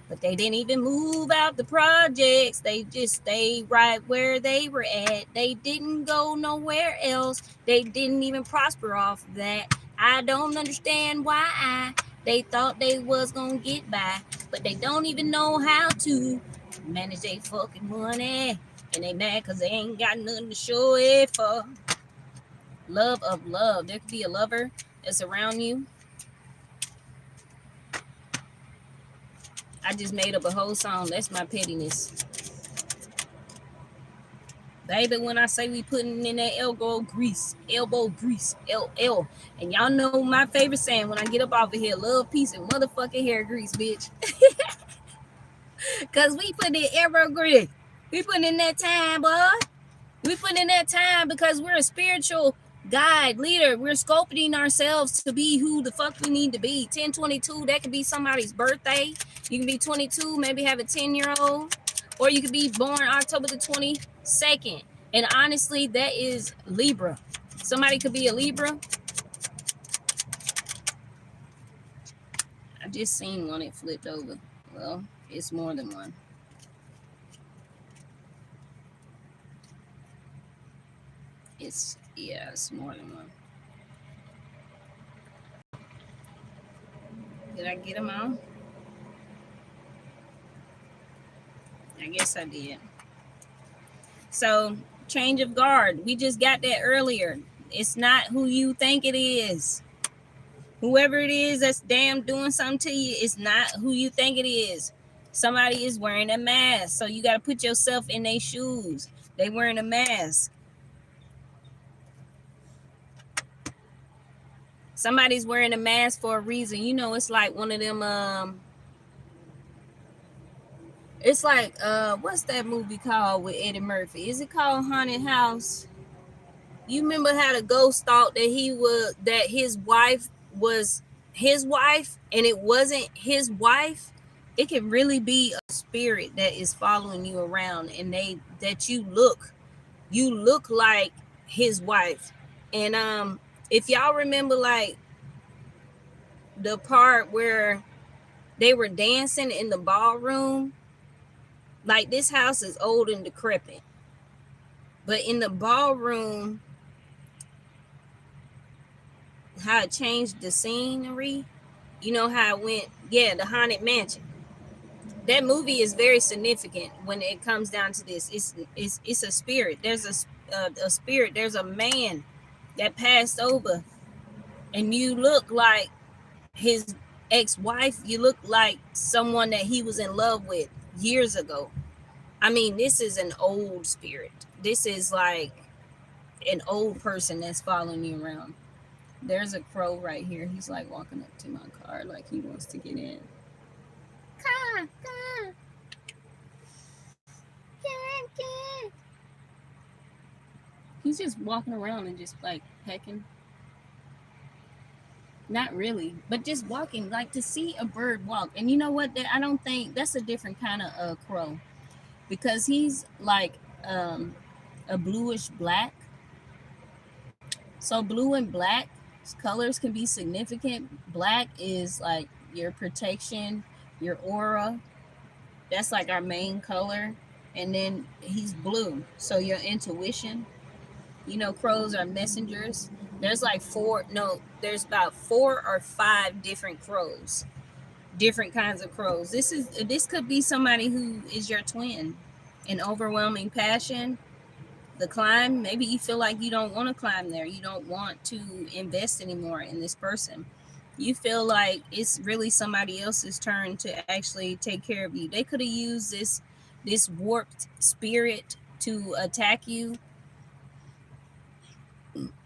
But they didn't even move out the projects. They just stayed right where they were at. They didn't go nowhere else. They didn't even prosper off of that. I don't understand why they thought they was going to get by. But they don't even know how to manage their fucking money. And they mad because they ain't got nothing to show it for. Love of love. There could be a lover that's around you. I just made up a whole song. That's my pettiness. Baby, when I say we putting in that elbow grease, LL. And y'all know my favorite saying when I get up off of here, love, peace, and motherfucking hair grease, bitch. Because we put in elbow grease. We putting in that time, boy. We put in that time because we're a spiritual guide, leader. We're sculpting ourselves to be who the fuck we need to be. 1022, that could be somebody's birthday. You can be 22, maybe have a 10-year-old. Or you could be born October the 22nd. And honestly, that is Libra. Somebody could be a Libra. I just seen one, it flipped over. Well, it's more than one. It's more than one. Did I get them all? I guess I did. So, change of guard. We just got that earlier. It's not who you think it is. Whoever it is that's damn doing something to you, it's not who you think it is. Somebody is wearing a mask. So you got to put yourself in their shoes. They wearing a mask. Somebody's wearing a mask for a reason. You know, it's like one of them it's like what's that movie called with Eddie Murphy? Is it called Haunted House? You remember how the ghost thought that his wife was his wife and it wasn't his wife? It can really be a spirit that is following you around and that you look like his wife. And if y'all remember like the part where they were dancing in the ballroom, like this house is old and decrepit. But in the ballroom, how it changed the scenery, you know how it went, the Haunted Mansion. That movie is very significant when it comes down to this. It's a spirit. There's a spirit. There's a man that passed over, and you look like his ex-wife. You look like someone that he was in love with years ago. I mean, this is an old spirit. This is like an old person that's following you around. There's a crow right here. He's like walking up to my car like he wants to get in. Car. He's just walking around and just like pecking. Not really, but just walking, like to see a bird walk. And you know what? I don't think that's a different kind of crow, because he's like a bluish black. So blue and black colors can be significant. Black is like your protection, your aura. That's like our main color. And then he's blue, so your intuition. You know, crows are messengers. There's like four, no, there's about 4 or 5 different crows, different kinds of crows. This could be somebody who is your twin. An overwhelming passion, the climb. Maybe you feel like you don't want to climb there. You don't want to invest anymore in this person. You feel like it's really somebody else's turn to actually take care of you. They could have used this warped spirit to attack you.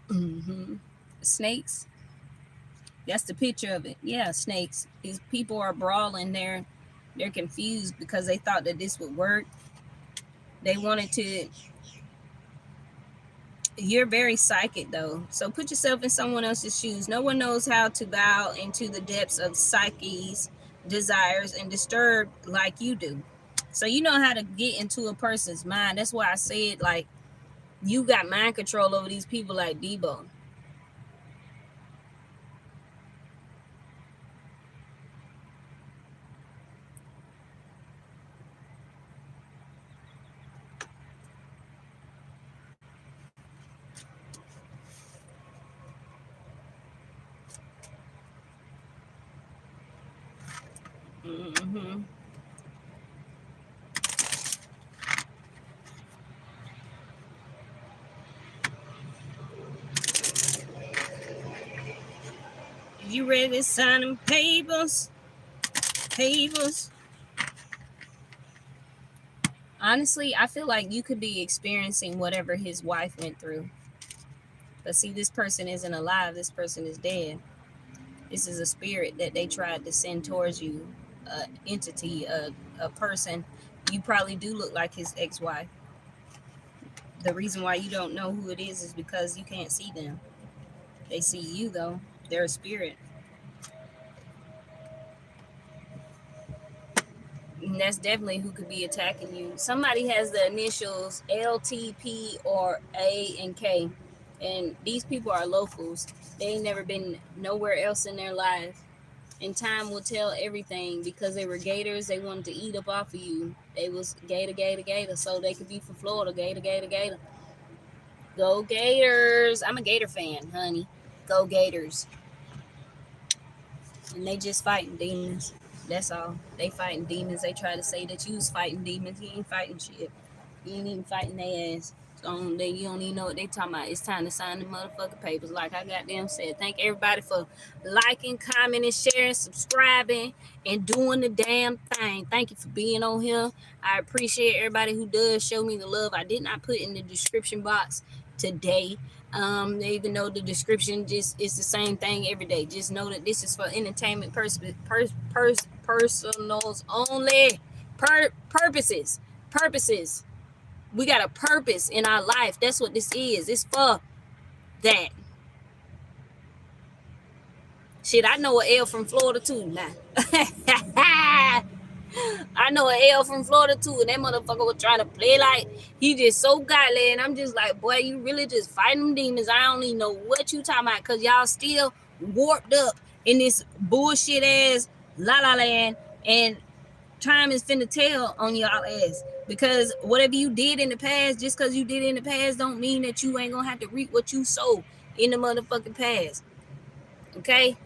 Mm-hmm. Snakes. That's the picture of it. Yeah, snakes. These people are brawling. They're confused because they thought that this would work. They wanted to. You're very psychic though, so put yourself in someone else's shoes. No one knows how to bow into the depths of psyche's desires and disturb like you do. So you know how to get into a person's mind. That's why I said, like, you got mind control over these people like Debo. Mm-hmm. You ready to sign them papers? Papers. Honestly, I feel like you could be experiencing whatever his wife went through. But see, this person isn't alive. This person is dead. This is a spirit that they tried to send towards you, entity, a person. You probably do look like his ex-wife. The reason why you don't know who it is because you can't see them. They see you though. They're a spirit. And that's definitely who could be attacking you. Somebody has the initials LTP or A and K. And these people are locals. They ain't never been nowhere else in their life. And time will tell everything because they were gators. They wanted to eat up off of you. They was gator, gator, gator. So they could be from Florida. Gator, gator, gator. Go Gators. I'm a Gator fan, honey. Go Gators. And they just fighting demons. That's all. They fighting demons. They try to say that you was fighting demons. You ain't fighting shit. You ain't even fighting their ass. So you don't even know what they talking about. It's time to sign the motherfucking papers. Like I goddamn said. Thank everybody for liking, commenting, sharing, subscribing, and doing the damn thing. Thank you for being on here. I appreciate everybody who does show me the love. I did not put in the description box today. Even though the description just is the same thing every day. Just know that this is for entertainment personals only. Purposes. Purposes. We got a purpose in our life. That's what this is. It's for that. Shit, I know an L from Florida too now. I know an L from Florida too, and that motherfucker was trying to play like he just so godly, and I'm just like, boy, you really just fighting them demons. I don't even know what you talking about, cause y'all still warped up in this bullshit ass la la land, and time is finna tell on y'all ass. Because whatever you did in the past, just cause you did it in the past, don't mean that you ain't gonna have to reap what you sow in the motherfucking past. Okay?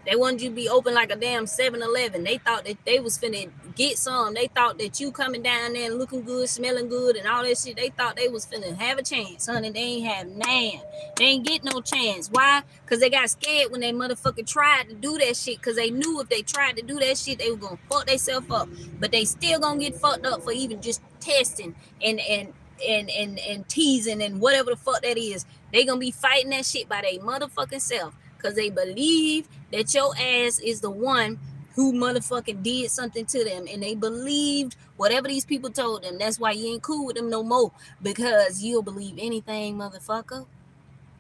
They wanted you to be open like a damn 7-Eleven. They thought that they was finna get some. They thought that you coming down there and looking good, smelling good, and all that shit. They thought they was finna have a chance, honey. They ain't have nan. They ain't get no chance. Why? Because they got scared when they motherfucker tried to do that shit. Because they knew if they tried to do that shit, they were gonna fuck themselves up. But they still gonna get fucked up for even just testing and teasing and whatever the fuck that is. They gonna be fighting that shit by their motherfucking self. Because they believe that your ass is the one who motherfucking did something to them, and they believed whatever these people told them. That's why you ain't cool with them no more, because you'll believe anything, motherfucker.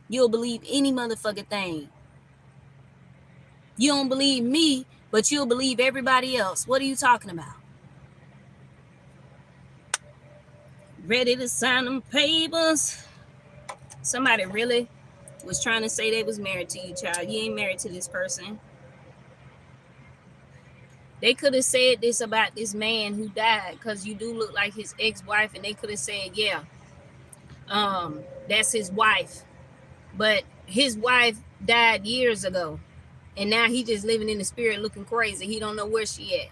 You'll believe any motherfucking thing. You don't believe me, but you'll believe everybody else. What are you talking about? Ready to sign them papers? Somebody really was trying to say they was married to you, child. You ain't married to this person. They could have said this about this man who died, because you do look like his ex-wife, and they could have said, yeah, That's his wife. But his wife died years ago. And now he just living in the spirit looking crazy. He don't know where she at.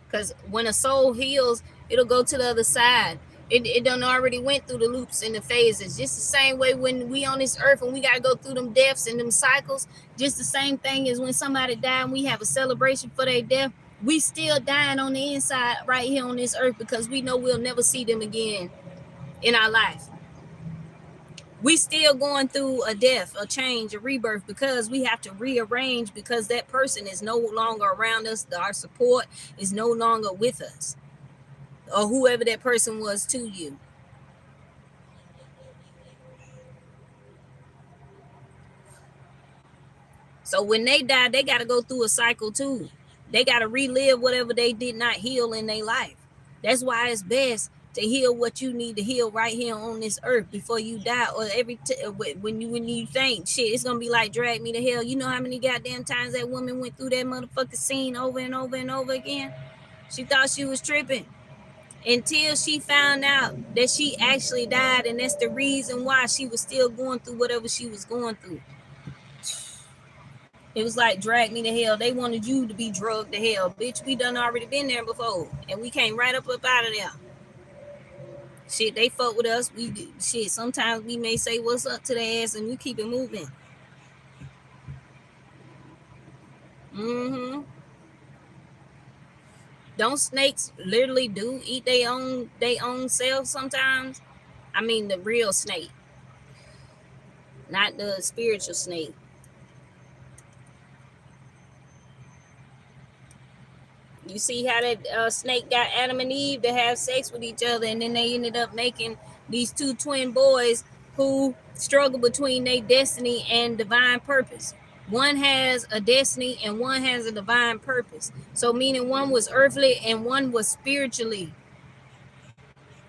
Because when a soul heals, it'll go to the other side. It done already went through the loops and the phases. Just the same way when we on this earth and we got to go through them deaths and them cycles. Just the same thing as when somebody died and we have a celebration for their death. We still dying on the inside right here on this earth because we know we'll never see them again in our life. We still going through a death, a change, a rebirth because we have to rearrange because that person is no longer around us. Our support is no longer with us, or whoever that person was to you. So when they die, they got to go through a cycle too. They got to relive whatever they did not heal in their life. That's why it's best to heal what you need to heal right here on this earth before you die. Or when you think shit, it's gonna be like drag me to hell. You know how many goddamn times that woman went through that motherfucking scene over and over and over again? She thought she was tripping until she found out that she actually died, and that's the reason why she was still going through whatever she was going through. It was like drag me to hell. They wanted you to be drugged to hell. Bitch, we done already been there before. And we came right up out of there. Shit, they fuck with us. We do shit. Sometimes we may say what's up to their ass and we keep it moving. Mm-hmm. Don't snakes literally do eat their own self sometimes? I mean the real snake. Not the spiritual snake. You see how that snake got Adam and Eve to have sex with each other, and then they ended up making these two twin boys who struggle between their destiny and divine purpose. One has a destiny and one has a divine purpose. So meaning one was earthly and one was spiritually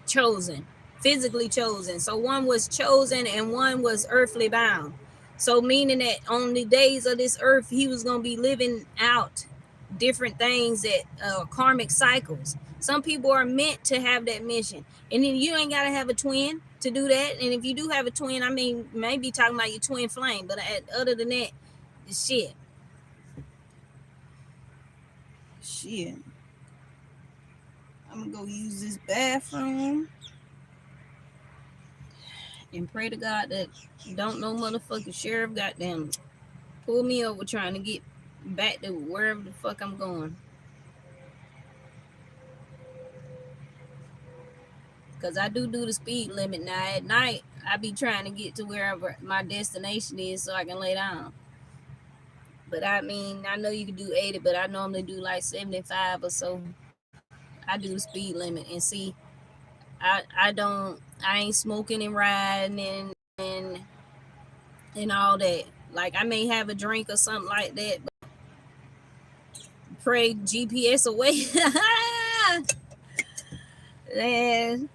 chosen, physically chosen. So one was chosen and one was earthly bound. So meaning that on the days of this earth, he was going to be living out different things that karmic cycles. Some people are meant to have that mission, and then you ain't got to have a twin to do that. And if you do have a twin, I mean, maybe talking about your twin flame, but other than that, shit. I'm gonna go use this bathroom and pray to God that don't no motherfucking sheriff goddamn pull me over trying to get back to wherever the fuck I'm going. Because I do the speed limit now. At night, I be trying to get to wherever my destination is so I can lay down. But I mean, I know you can do 80, but I normally do like 75 or so. I do the speed limit and see. I ain't smoking and riding and all that. Like I may have a drink or something like that, but pray GPS away. Man,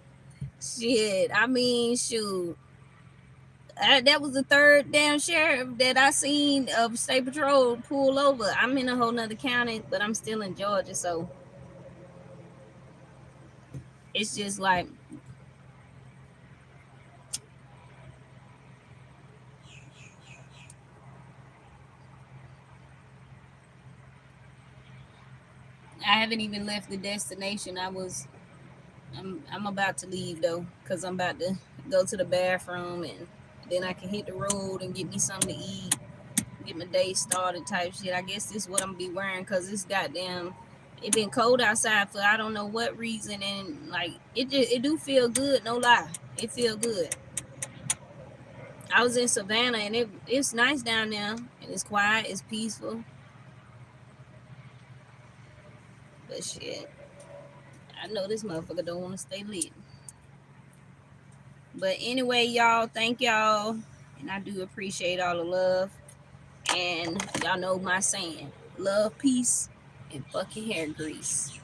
shit. I mean, shoot. That was the third damn sheriff that I seen of state patrol pull over. I'm in a whole nother county, but I'm still in Georgia, so it's just like I haven't even left the destination. I'm about to leave though, cause I'm about to go to the bathroom and then I can hit the road and get me something to eat, get my day started type shit. I guess this is what I'm gonna be wearing, cause it's goddamn. It been cold outside for I don't know what reason, and like it do feel good. No lie, it feel good. I was in Savannah and it's nice down there and it's quiet, it's peaceful. But shit, I know this motherfucker don't want to stay lit. But anyway, y'all, thank y'all. And I do appreciate all the love. And y'all know my saying, love, peace, and fucking hair grease.